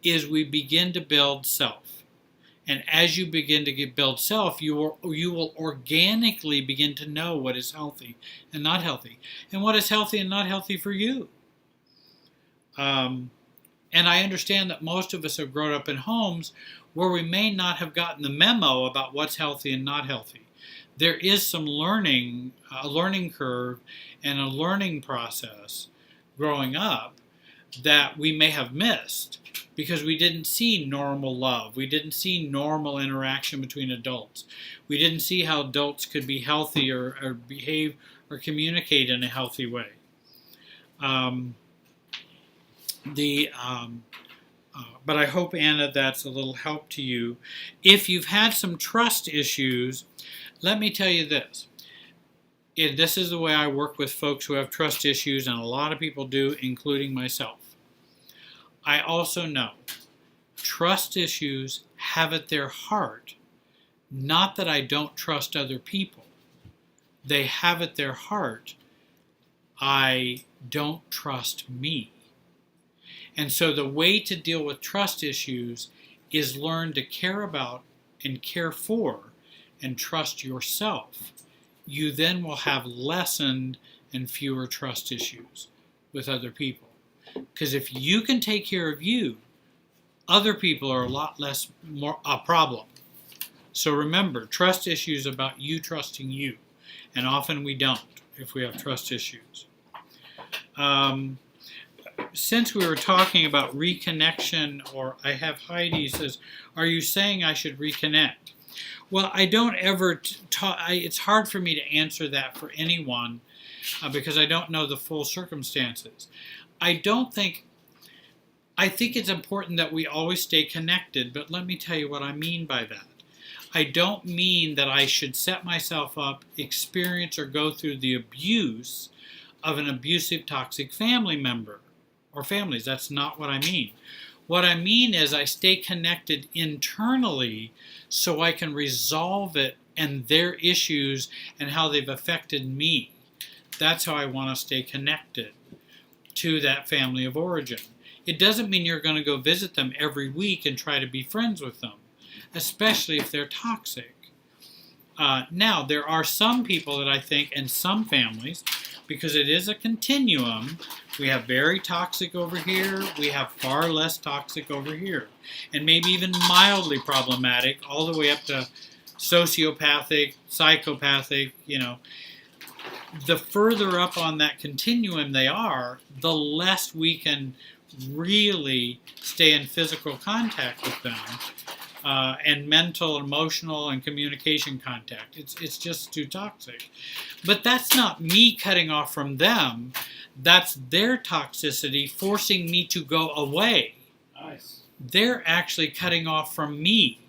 is we begin to build self. And as you begin to build self, you will organically begin to know what is healthy and not healthy, and what is healthy and not healthy for you. And I understand that most of us have grown up in homes where we may not have gotten the memo about what's healthy and not healthy. There is some learning, a learning curve and a learning process growing up that we may have missed because we didn't see normal love. We didn't see normal interaction between adults. We didn't see how adults could be healthy or behave or communicate in a healthy way. But I hope, Anna, that's a little help to you. If you've had some trust issues, let me tell you this. This is the way I work with folks who have trust issues, and a lot of people do, including myself. I also know trust issues have at their heart, not that I don't trust other people. They have at their heart, I don't trust me. And so the way to deal with trust issues is learn to care about and care for and trust yourself. You then will have lessened and fewer trust issues with other people. Because if you can take care of you, other people are a lot less a problem. So remember, trust issues about you trusting you. And often we don't if we have trust issues. Since we were talking about reconnection, or I have Heidi says, are you saying I should reconnect? Well, I don't ever it's hard for me to answer that for anyone because I don't know the full circumstances. I think it's important that we always stay connected, but let me tell you what I mean by that. I don't mean that I should set myself up, experience or go through the abuse of an abusive, toxic family member or families. That's not what I mean. What I mean is I stay connected internally so I can resolve it and their issues and how they've affected me. That's how I want to stay connected to that family of origin. It doesn't mean you're going to go visit them every week and try to be friends with them, especially if they're toxic. Now, there are some people that I think, and some families, because it is a continuum, we have very toxic over here, we have far less toxic over here, and maybe even mildly problematic, all the way up to sociopathic, psychopathic, The further up on that continuum they are, the less we can really stay in physical contact with them, and mental, emotional, and communication contact. It's just too toxic. But that's not me cutting off from them. That's their toxicity forcing me to go away. Nice. They're actually cutting off from me.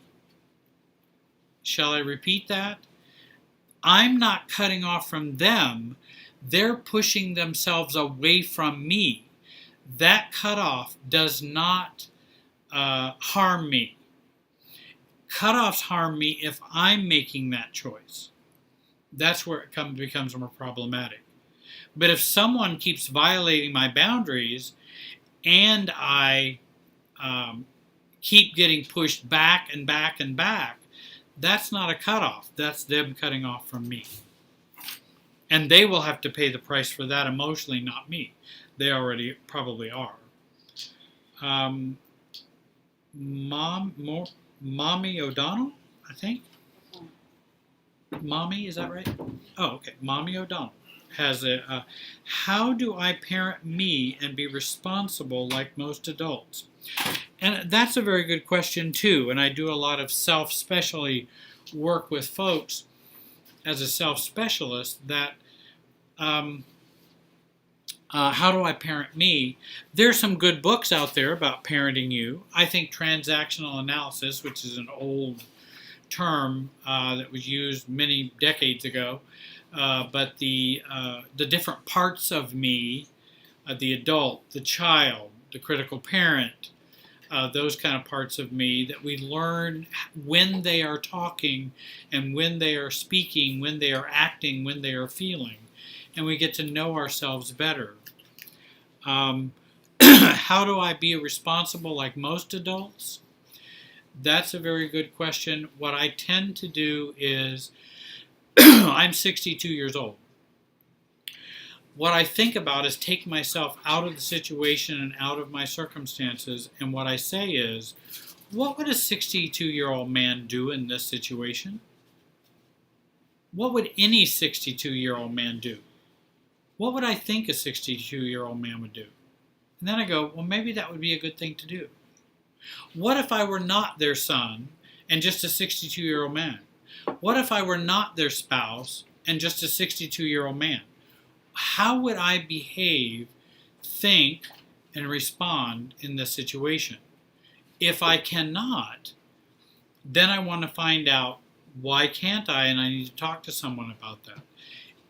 Shall I repeat that? I'm not cutting off from them. They're pushing themselves away from me. That cutoff does not harm me. Cutoffs harm me if I'm making that choice. That's where it becomes more problematic. But if someone keeps violating my boundaries and I keep getting pushed back and back and back, that's not a cutoff. That's them cutting off from me. And they will have to pay the price for that emotionally, not me. They already probably are. Mommy O'Donnell, I think. Mommy, is that right? Oh, okay. Mommy O'Donnell has how do I parent me and be responsible like most adults? And that's a very good question too. And I do a lot of self-specialty work with folks as a self-specialist that how do I parent me? There's some good books out there about parenting you. I think transactional analysis, which is an old term that was used many decades ago, but the different parts of me, the adult, the child, the critical parent, those kind of parts of me that we learn when they are talking and when they are speaking, when they are acting, when they are feeling. And we get to know ourselves better. How do I be responsible like most adults? That's a very good question. What I tend to do is, I'm 62 years old. What I think about is take myself out of the situation and out of my circumstances, and what I say is, what would a 62-year-old man do in this situation? What would any 62-year-old man do? What would I think a 62-year-old man would do? And then I go, well, maybe that would be a good thing to do. What if I were not their son and just a 62-year-old man? What if I were not their spouse and just a 62-year-old man? How would I behave, think, and respond in this situation? If I cannot, then I want to find out why can't I, and I need to talk to someone about that.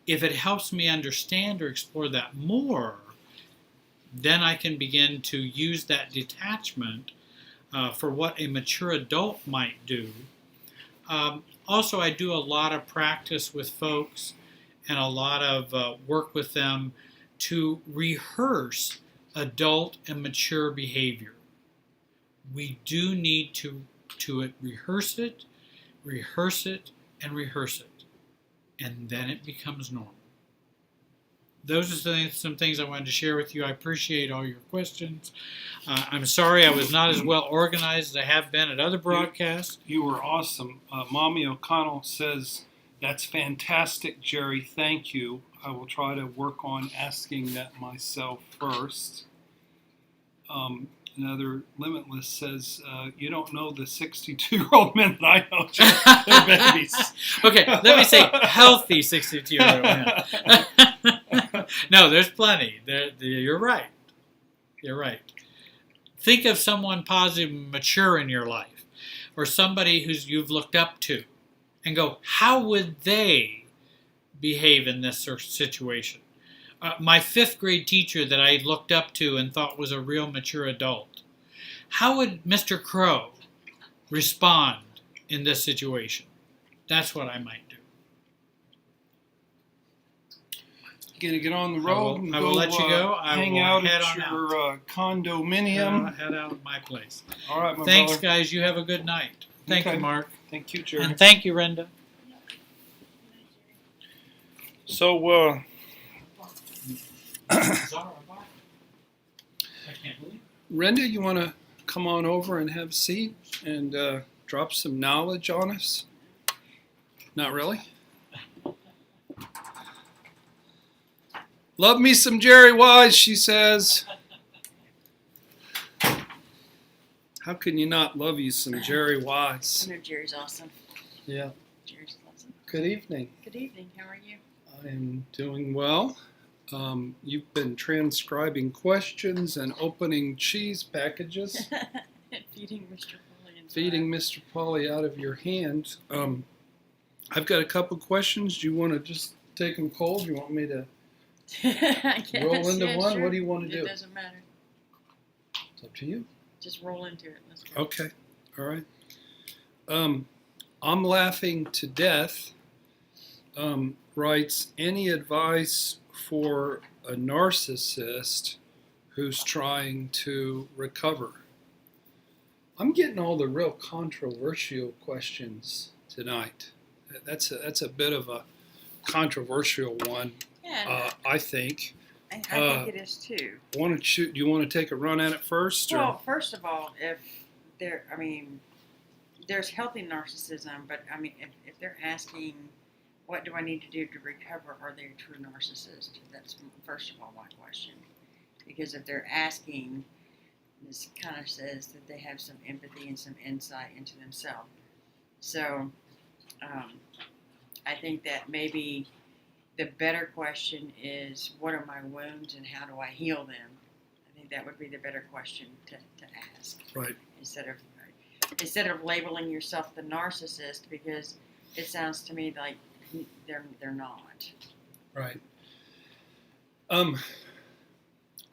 If it helps me understand or explore that more, then I can begin to use that detachment for what a mature adult might do. Also, I do a lot of practice with folks and a lot of work with them to rehearse adult and mature behavior. We do need to rehearse it, and rehearse it. And then it becomes normal. Those are some things I wanted to share with you. I appreciate all your questions. I'm sorry I was not as well organized as I have been at other broadcasts. You were awesome. Mommy O'Connell says, that's fantastic, Jerry. Thank you. I will try to work on asking that myself first. Another Limitless says, you don't know the 62-year-old men that I know, just their babies. Okay, let me say healthy 62-year-old men. No, there's plenty. You're right. You're right. Think of someone positive and mature in your life, or somebody you've looked up to, and go, how would they behave in this situation? My 5th grade teacher that I looked up to and thought was a real mature adult. How would Mr. Crow respond in this situation? That's what I might do. You're going to get on the road and I will let you go. Hang out at your condominium. Head out of my place. All right, my Thanks, brother. Guys. You have a good night. Thank you, Mark. Thank you, Jerry. And thank you, Rinda. So, Rinda, you want to come on over and have a seat and drop some knowledge on us? Not really? Love me some Jerry Wise, she says. How can you not love you some Jerry Wise? I know Jerry's awesome. Yeah. Jerry's awesome. Good evening. Good evening. How are you? I am doing well. You've been transcribing questions and opening cheese packages. Feeding Mr. Polly. Feeding Mr. Polly out of your hand. I've got a couple questions. Do you want to just take them cold? Do you want me to roll into one? Sure. What do you want to do? It doesn't matter. It's up to you. Just roll into it. Let's go. Okay. All right. I'm laughing to death. Writes, any advice for a narcissist who's trying to recover? I'm getting all the real controversial questions tonight. That's a bit of a controversial one, Yeah, I think. I think it is too. Do you want to take a run at it first? Well, first of all, there's healthy narcissism, but I mean, if they're asking, what do I need to do to recover? Are they a true narcissist? That's first of all my question. Because if they're asking, this kind of says that they have some empathy and some insight into themselves. So, I think that maybe the better question is, what are my wounds and how do I heal them? I think that would be the better question to ask. Right. Instead of labeling yourself the narcissist, because it sounds to me like they're not. Right.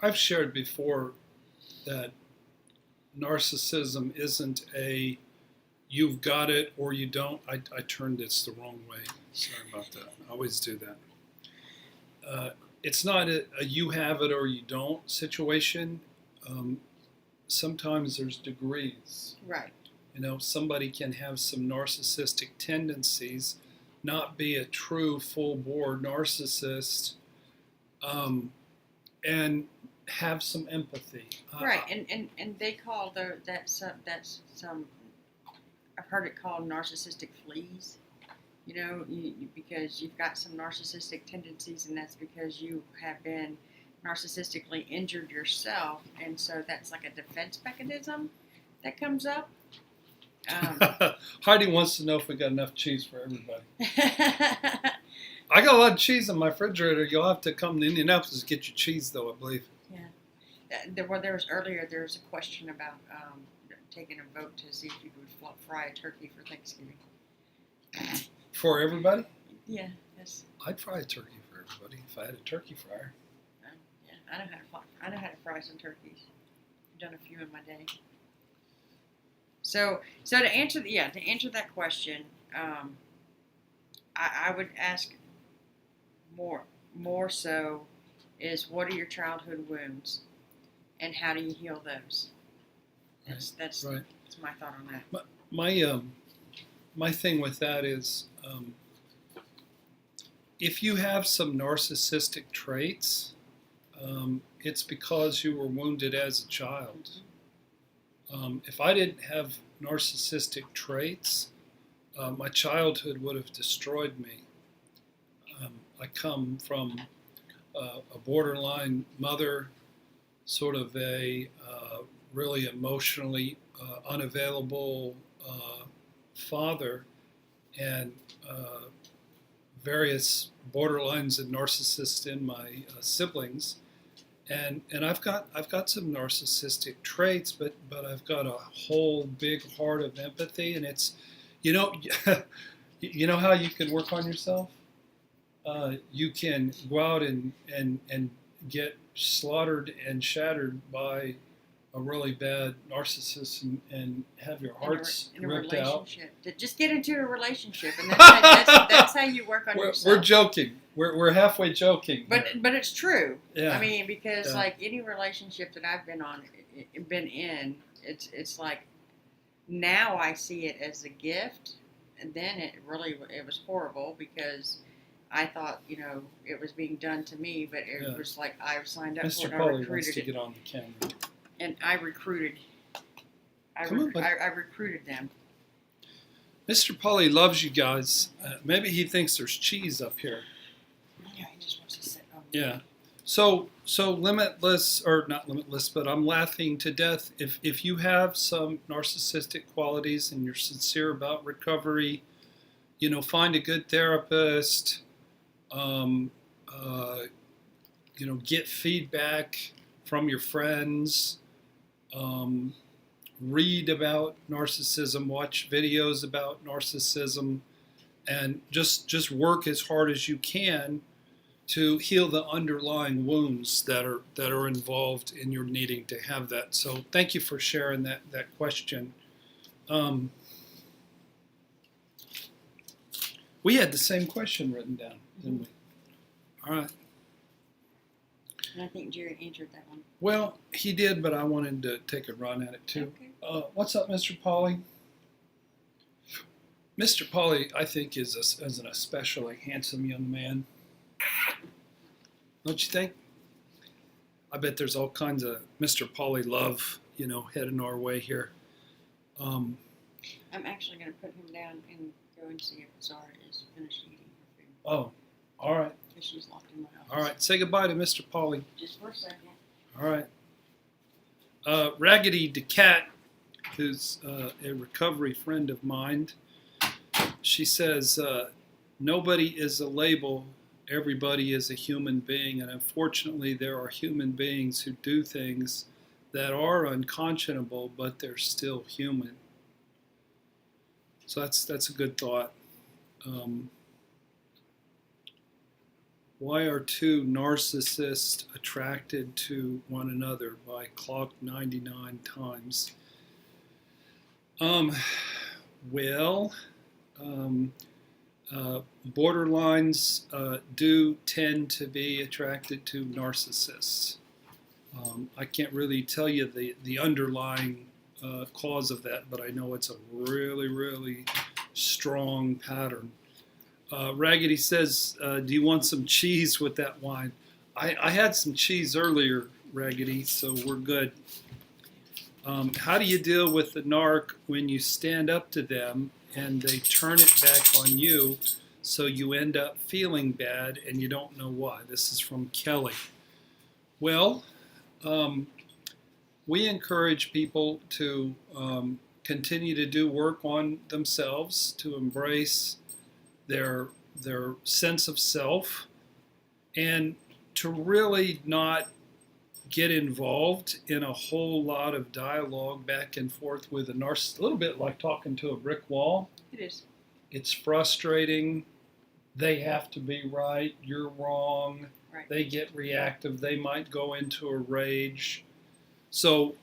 I've shared before that narcissism isn't a you've got it or you don't. I turned this the wrong way. Sorry about that. I always do that. It's not a you have it or you don't situation. Sometimes there's degrees. Right. Somebody can have some narcissistic tendencies, not be a true full-bore narcissist, and have some empathy. Right, and they call that's some. I've heard it called narcissistic fleas. Because you've got some narcissistic tendencies, and that's because you have been narcissistically injured yourself, and so that's like a defense mechanism that comes up. Heidi wants to know if we got enough cheese for everybody. I got a lot of cheese in my refrigerator. You'll have to come to Indianapolis to get your cheese, though, I believe. Yeah. There was a question about taking a vote to see if you would fry a turkey for Thanksgiving. For everybody? Yeah. Yes. I'd fry a turkey for everybody if I had a turkey fryer. Yeah. I know how to fry some turkeys. I've done a few in my day. So to answer that question, I would ask more so is, what are your childhood wounds, and how do you heal those? That's right. That's my thought on that. My thing with that is, if you have some narcissistic traits, it's because you were wounded as a child. If I didn't have narcissistic traits, my childhood would have destroyed me. I come from a borderline mother, sort of a really emotionally unavailable father, and various borderlines and narcissists in my siblings. And I've got some narcissistic traits, but I've got a whole big heart of empathy, and it's, you know how you can work on yourself. You can go out and get slaughtered and shattered by a really bad narcissist and have your hearts in a ripped out. relationship. Just get into a relationship, and that's how you work on yourself. We're joking. We're halfway joking. But it's true. Yeah. I mean, because Yeah. like any relationship that I've been in, it's like, now I see it as a gift, and then it was horrible because I thought it was being done to me, but it was like I signed up Mr. for it. I Pauly wants recruited to it, get on the camera. and I recruited. I recruited them. Mr. Pauly loves you guys. Maybe he thinks there's cheese up here. Yeah, he just wants to sit on. Yeah. So limitless, or not limitless, but I'm laughing to death. If you have some narcissistic qualities and you're sincere about recovery, find a good therapist. Get feedback from your friends. Read about narcissism. Watch videos about narcissism, and just work as hard as you can to heal the underlying wounds that are involved in your needing to have that. So thank you for sharing that question. We had the same question written down, didn't we? All right. And I think Jared answered that one. Well, he did, but I wanted to take a run at it too. Okay. What's up, Mr. Polly? Mr. Polly, I think, is an especially handsome young man. Don't you think? I bet there's all kinds of Mr. Polly love, heading our way here. I'm actually going to put him down and go and see if Zara is finished eating her food. Oh, all right. Because she's locked in my office. All right. Say goodbye to Mr. Polly. Just for a second. All right. Raggedy the Cat, who's a recovery friend of mine, she says, nobody is a label, everybody is a human being, and unfortunately there are human beings who do things that are unconscionable, but they're still human. So that's a good thought. Why are two narcissists attracted to one another? By Clock 99 times. Borderlines do tend to be attracted to narcissists. I can't really tell you the underlying cause of that, but I know it's a really, really strong pattern. Raggedy says, do you want some cheese with that wine? I had some cheese earlier, Raggedy, so we're good. How do you deal with the narc when you stand up to them and they turn it back on you, so you end up feeling bad and you don't know why? This is from Kelly. Well, we encourage people to continue to do work on themselves, to embrace their sense of self, and to really not get involved in a whole lot of dialogue back and forth with a narcissist. A little bit like talking to a brick wall. It is. It's frustrating. They have to be right. You're wrong. Right. They get reactive. They might go into a rage. So,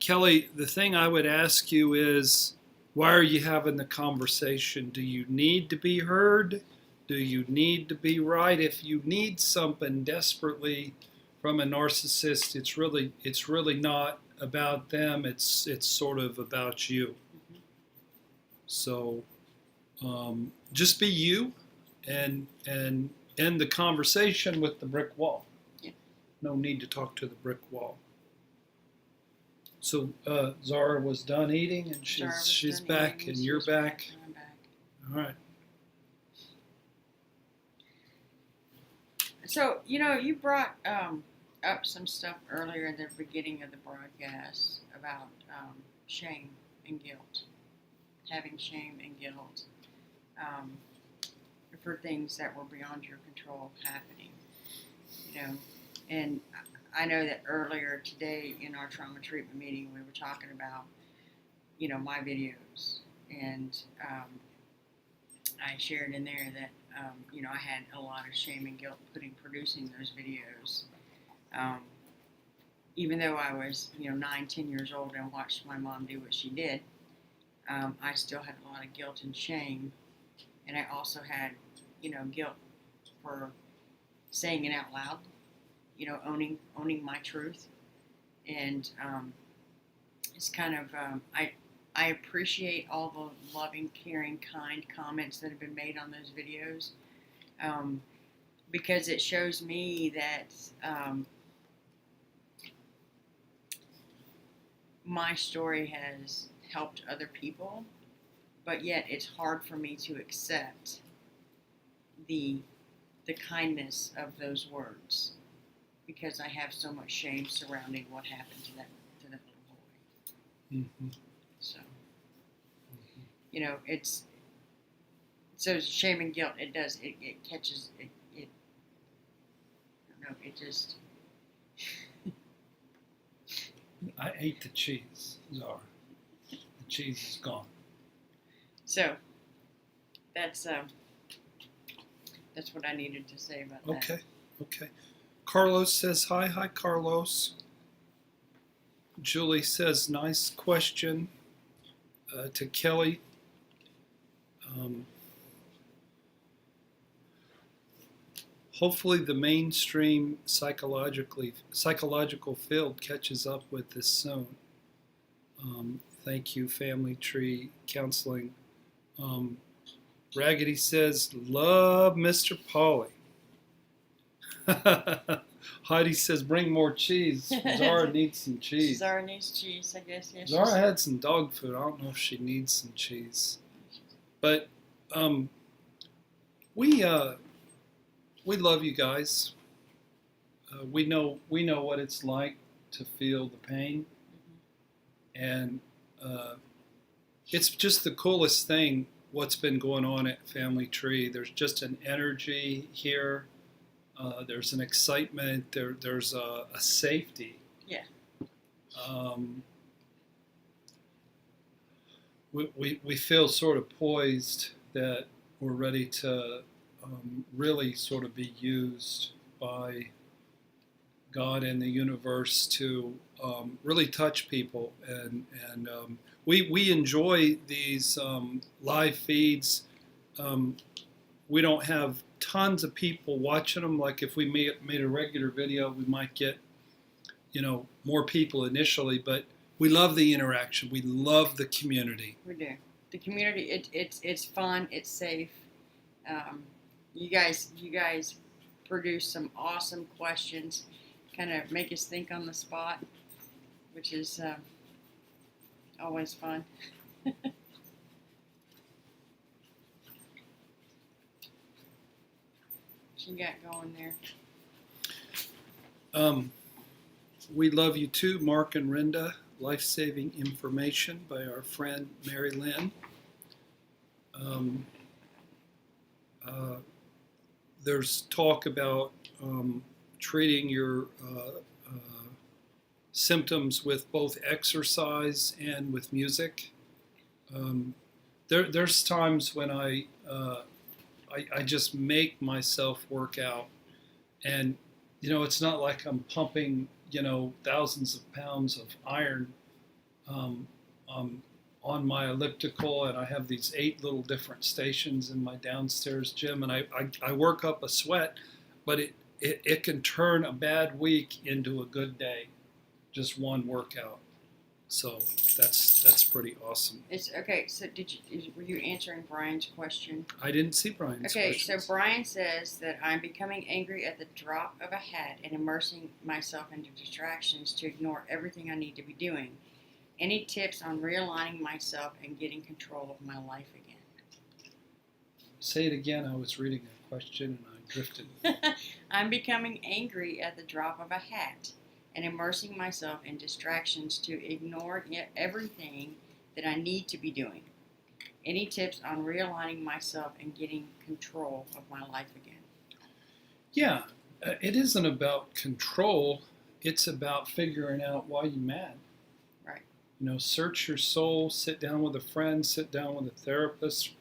Kelly, the thing I would ask you is, why are you having the conversation? Do you need to be heard? Do you need to be right? If you need something desperately from a narcissist, it's really not about them. It's sort of about you. Mm-hmm. So just be you, and end the conversation with the brick wall. Yeah. No need to talk to the brick wall. So Zara was done eating, and she's back, and you're back. I'm back. All right. So, you brought up some stuff earlier in the beginning of the broadcast about shame and guilt, having shame and guilt for things that were beyond your control happening, and I know that earlier today in our trauma treatment meeting we were talking about, my videos, and I shared in there that I had a lot of shame and guilt producing those videos. Even though I was, 9-10 years old and watched my mom do what she did, I still had a lot of guilt and shame. And I also had, guilt for saying it out loud, owning my truth. And it's kind of, I appreciate all the loving, caring, kind comments that have been made on those videos, because it shows me that my story has helped other people, but yet it's hard for me to accept the kindness of those words, because I have so much shame surrounding what happened to that little boy. Mm-hmm. So, it's so shame and guilt. It does. It catches. It. I don't know. It just. I ate the cheese, Zara. The cheese is gone. So, that's what I needed to say about that. Okay. Carlos says hi. Hi, Carlos. Julie says, nice question to Kelly. hopefully the mainstream psychological field catches up with this soon. Thank you, Family Tree Counseling. Raggedy says, love Mr. Pauly. Heidi says, bring more cheese. Zara needs some cheese. Zara needs cheese, I guess. Yes. Zara had some dog food. I don't know if she needs some cheese. But we love you guys. We know what it's like to feel the pain. And it's just the coolest thing what's been going on at Family Tree. There's just an energy here. There's an excitement. There's a safety. Yeah. We feel sort of poised that we're ready to really sort of be used by God and the universe to really touch people, and we enjoy these live feeds. We don't have tons of people watching them. Like if we made a regular video, we might get more people initially, but we love the interaction. We love the community. We do. The community. It's fun. It's safe. You guys produce some awesome questions. Kind of make us think on the spot, which is always fun. What you got going there? We love you too, Mark and Rinda. Life-saving information by our friend Mary Lynn. There's talk about treating your symptoms with both exercise and with music. There's times when I just make myself work out, and it's not like I'm pumping thousands of pounds of iron on my elliptical, and I have these 8 little different stations in my downstairs gym, and I work up a sweat, but it can turn a bad week into a good day, just one workout. So that's pretty awesome. It's okay. So were you answering Brian's question? I didn't see Brian's question. So Brian says that I'm becoming angry at the drop of a hat and immersing myself into distractions to ignore everything I need to be doing. Any tips on realigning myself and getting control of my life again? Say it again. I was reading a question and I drifted. I'm becoming angry at the drop of a hat and immersing myself in distractions to ignore everything that I need to be doing. Any tips on realigning myself and getting control of my life again? Yeah, it isn't about control. It's about figuring out why you're mad. Right. Search your soul, sit down with a friend, sit down with a therapist.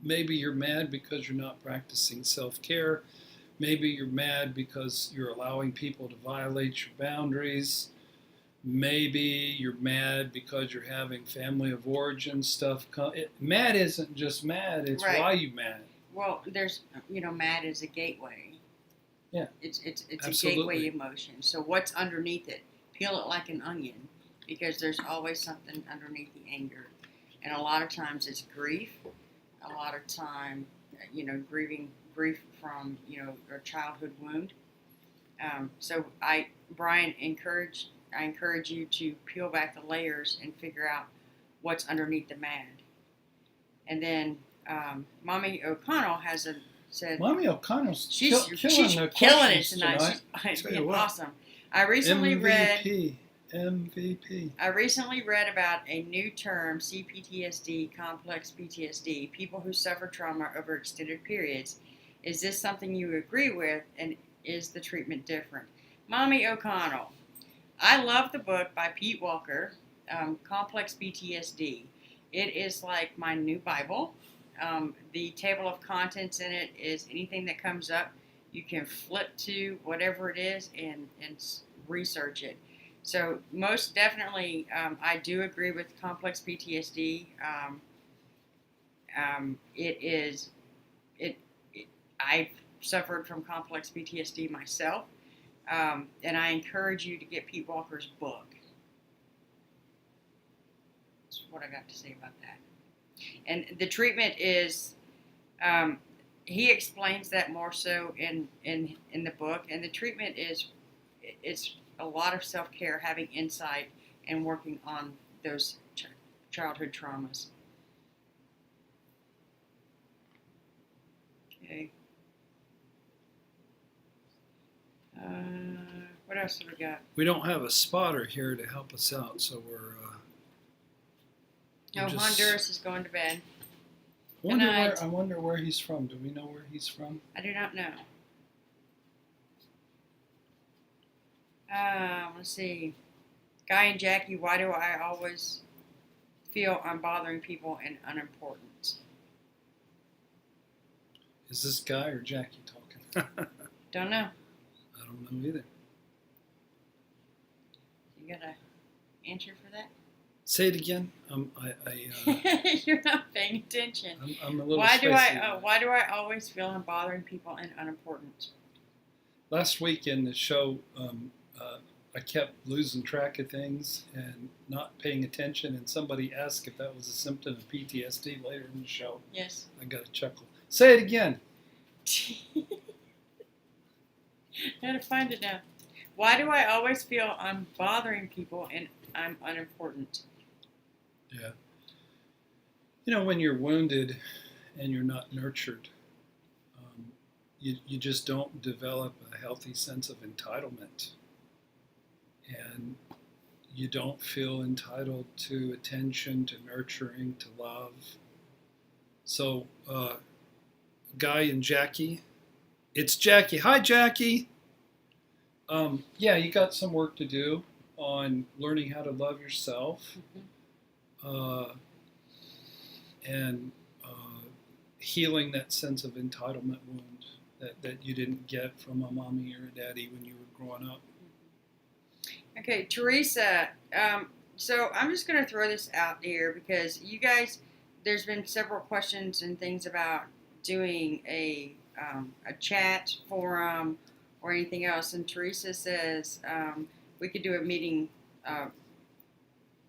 Maybe you're mad because you're not practicing self-care. Maybe you're mad because you're allowing people to violate your boundaries. Maybe you're mad because you're having family of origin stuff. Mad isn't just mad, it's right. Why you mad. Well, there's, mad is a gateway. Yeah. It's Absolutely. A gateway emotion. So what's underneath it? Peel it like an onion, because there's always something underneath the anger. And a lot of times it's grief. A lot of time, grief from, a childhood wound. So Brian, I encourage you to peel back the layers and figure out what's underneath the mad. And then Mommy O'Connell said, Mommy O'Connell's she's killing it tonight. She's being awesome. I recently MVP. I recently read about a new term, CPTSD, complex PTSD, people who suffer trauma over extended periods. Is this something you agree with, and is the treatment different? Mommy O'Connell, I love the book by Pete Walker, Complex PTSD. It is like my new Bible. The table of contents in it is anything that comes up, you can flip to whatever it is and research it. So most definitely, I do agree with complex PTSD. suffered from complex PTSD myself, and I encourage you to get Pete Walker's book. That's what I got to say about that. And the treatment is, he explains that more so in the book. And the treatment is, it's a lot of self-care, having insight, and working on those childhood traumas. Okay. What else have we got? We don't have a spotter here to help us out, so we're No, just- Honduras is going to bed. I wonder where he's from. Do we know where he's from? I do not know. Let's see. Guy and Jackie, why do I always feel I'm bothering people and unimportant? Is this Guy or Jackie talking? Don't know. I don't know either. You got an answer for that? Say it again. You're not paying attention. I'm a little. Why do spacey. I always feel I'm bothering people and unimportant? Last week in the show, I kept losing track of things and not paying attention, and somebody asked if that was a symptom of PTSD later in the show. Yes. I got a chuckle. Say it again. Gotta find it now. Why do I always feel I'm bothering people and I'm unimportant? Yeah. You know, when you're wounded and you're not nurtured, you just don't develop a healthy sense of entitlement. And you don't feel entitled to attention, to nurturing, to love. So, Guy and Jackie, it's Jackie. Hi, Jackie. Yeah, you got some work to do on learning how to love yourself. And healing that sense of entitlement wound that you didn't get from a mommy or a daddy when you were growing up. Okay, Teresa. So I'm just going to throw this out here because you guys, there's been several questions and things about doing a chat forum or anything else. And Teresa says we could do a meeting on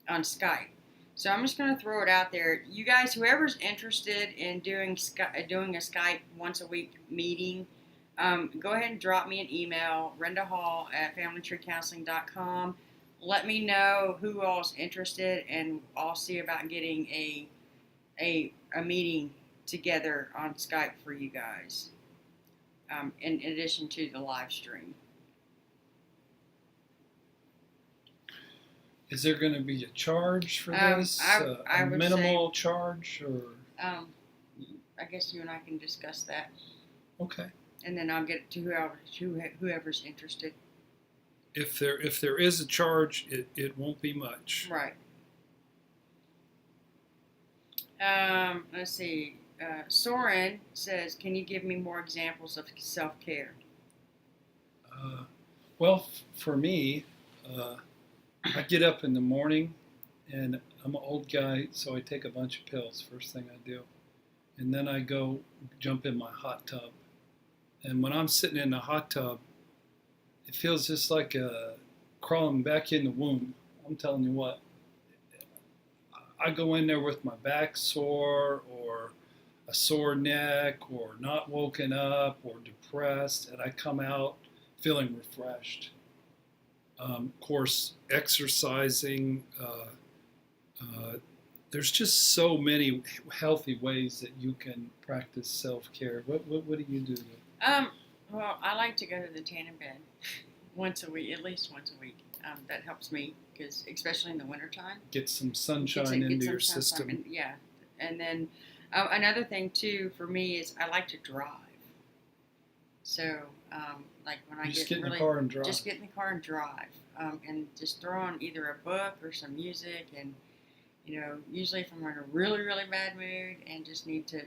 Skype. So I'm just going to throw it out there. You guys, whoever's interested in doing a Skype once a week meeting, go ahead and drop me an email, rindahall@familytreecounseling.com. Let me know who all's interested, and I'll see about getting a meeting together on Skype for you guys, in addition to the live stream. Is there going to be a charge for this? I a would minimal charge, or I guess you and I can discuss that, okay? and then I'll get it to whoever's interested. If there is a charge, it won't be much. Right. Let's see. Soren says, "Can you give me more examples of self-care?" Well, for me, I get up in the morning, and I'm an old guy, so I take a bunch of pills first thing I do. And then I go jump in my hot tub. And when I'm sitting in the hot tub, it feels just like crawling back in the womb. I'm telling you what. I go in there with my back sore, or a sore neck, or not woken up, or depressed, and I come out feeling refreshed. Of course, exercising, there's just so many healthy ways that you can practice self-care. What do you do? Well, I like to go to the tanning bed once a week, at least once a week. That helps me, because especially in the wintertime. Get some sunshine into your system. And then another thing too for me is I like to drive. So like when I Just get get in really, the car and drive. just get in the car and drive, and just throw on either a book or some music, and usually if I'm in a really, really bad mood and just need to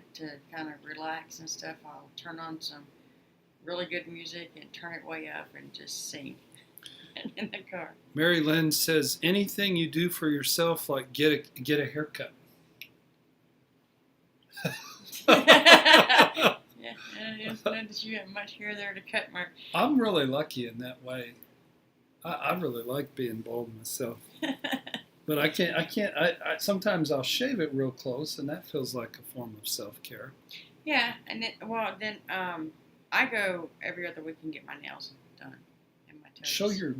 kind of relax and stuff, I'll turn on some really good music and turn it way up and just sing in the car. Mary Lynn says, anything you do for yourself, like get a haircut. Yeah. And I just noticed you have much hair there to cut my. I'm really lucky in that way. I really like being bald myself. But I sometimes I'll shave it real close, and that feels like a form of self-care. Yeah, and then I go every other week and get my nails done and my toes. Show your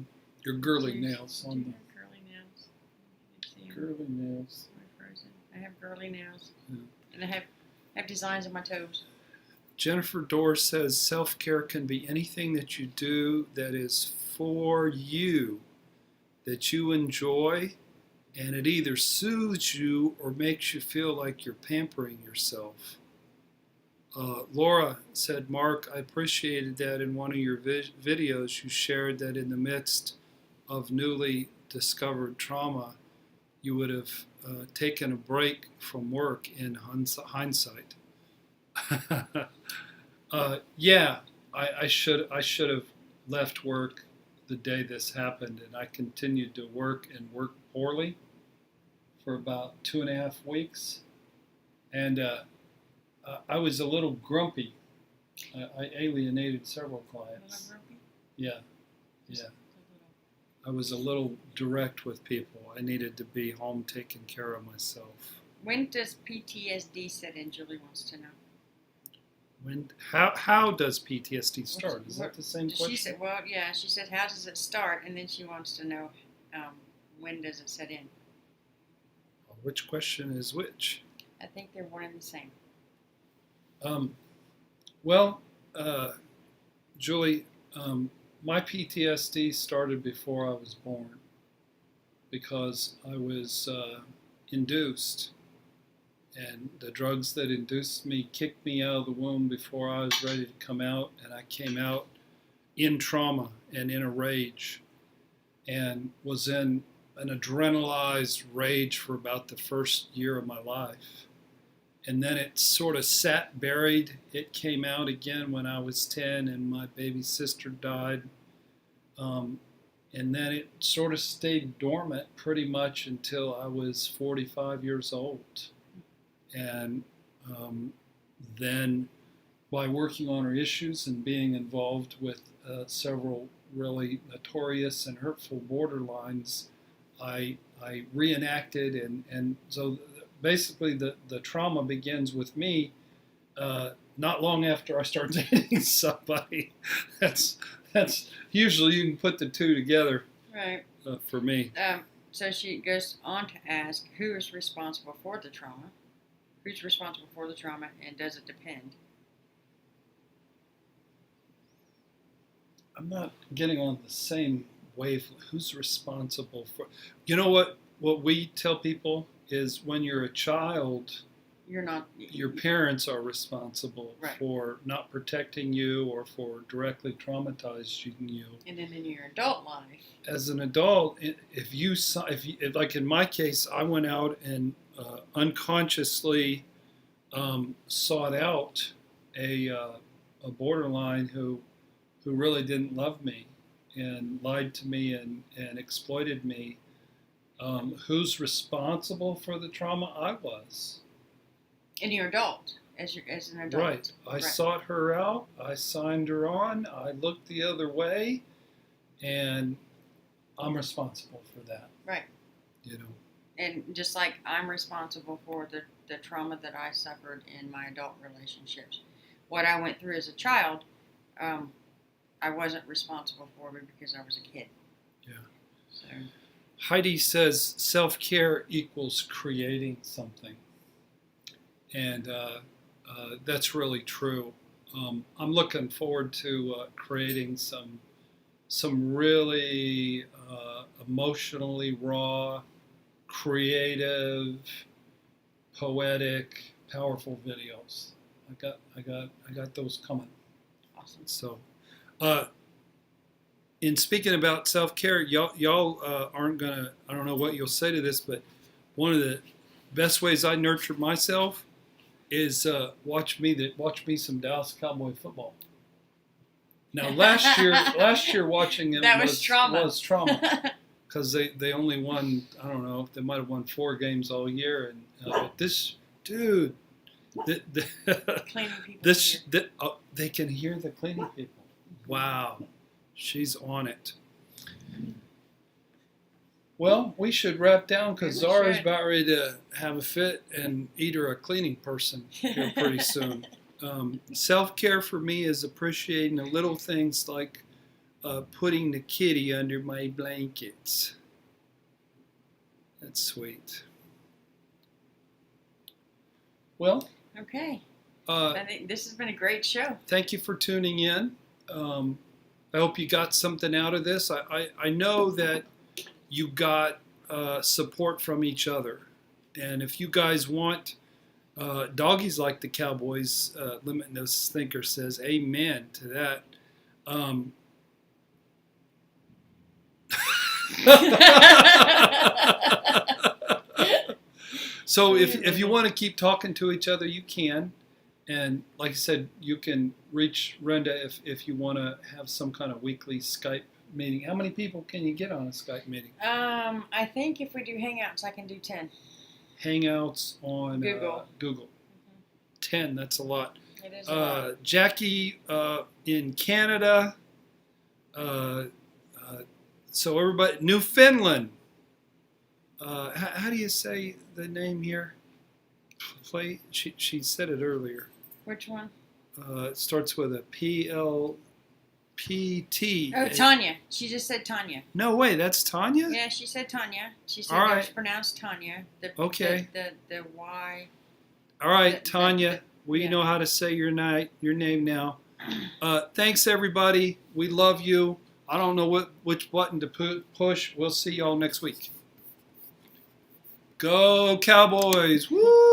girly nails on Do you the have curly nails? Can you see 'em? girly nails. They're frozen. I have girly nails, Yeah. and I have designs on my toes. Jennifer Dorr says self-care can be anything that you do that is for you, that you enjoy, and it either soothes you or makes you feel like you're pampering yourself. Laura said, Mark, I appreciated that in one of your videos you shared that in the midst of newly discovered trauma, you would have taken a break from work in hindsight. Yeah, I should have left work the day this happened, and I continued to work and work poorly for about 2.5 weeks, and I was a little grumpy. I alienated several clients. Yeah. I was a little direct with people. I needed to be home taking care of myself. When does PTSD set in? Julie wants to know. How does PTSD start? Is that the same question? She said, well, yeah. She said, how does it start? And then she wants to know, when does it set in? Which question is which? I think they're one and the same. Well, Julie, my PTSD started before I was born because I was induced, and the drugs that induced me kicked me out of the womb before I was ready to come out, and I came out in trauma and in a rage, and was in an adrenalized rage for about the first year of my life. And then it sort of sat buried. It came out again when I was 10 and my baby sister died. And then it sort of stayed dormant pretty much until I was 45 years old. And then by working on our issues and being involved with several really notorious and hurtful borderlines, I reenacted, and so basically the trauma begins with me not long after I start dating somebody. That's usually you can put the two together. Right. For me. So she goes on to ask, who is responsible for the trauma? Who's responsible for the trauma, and does it depend? I'm not getting on the same wave. Who's responsible for? You know what we tell people is when you're a child, You're not. your parents are responsible Right. for not protecting you or for directly traumatizing you. And then in your adult life. As an adult, if you like in my case, I went out and unconsciously sought out a borderline who really didn't love me and lied to me and exploited me. Who's responsible for the trauma? I was. And you're adult, as an adult. Right. I sought her out. I signed her on. I looked the other way, and I'm responsible for that. Right. You know. And just like I'm responsible for the trauma that I suffered in my adult relationships. What I went through as a child, I wasn't responsible for it because I was a kid. Yeah. So. Heidi says self-care equals creating something. And that's really true. I'm looking forward to creating some really emotionally raw, creative, poetic, powerful videos. I got those coming. Awesome. So, in speaking about self-care, y'all aren't gonna. I don't know what you'll say to this, but one of the best ways I nurtured myself is watch me some Dallas Cowboy football. Now last year watching them was trauma. Because they only won, I don't know, they might have won 4 games all year, and but this dude, Cleaning people. They can hear the cleaning people. Wow, she's on it. Well, we should wrap down because We Zara's should. about ready to have a fit and eat her a cleaning person here pretty soon. Self-care for me is appreciating the little things like putting the kitty under my blankets. That's sweet. Well, Okay. uh, I think this has been a great show. thank you for tuning in. I hope you got something out of this. I know that you got support from each other. And if you guys want, doggies like the Cowboys, Limitless Thinker says, amen to that. So if you want to keep talking to each other, you can. And like I said, you can reach Rinda if you want to have some kind of weekly Skype meeting. How many people can you get on a Skype meeting? I think if we do Hangouts, I can do 10. Hangouts on Google. Google. 10, that's a lot. It is a lot. Jackie in Canada. So everybody, Newfoundland. How do you say the name here? Play. She said it earlier. Which one? It starts with a PLPT. Oh, Tanya. She just said Tanya. No way, that's Tanya? Yeah, she said Tanya. She said All it was right. pronounced Tanya. Okay. The Y. All right, The- Tanya, we yeah. know how to say your name now. Thanks, everybody. We love you. I don't know which button to push. We'll see y'all next week. Go Cowboys! Woo!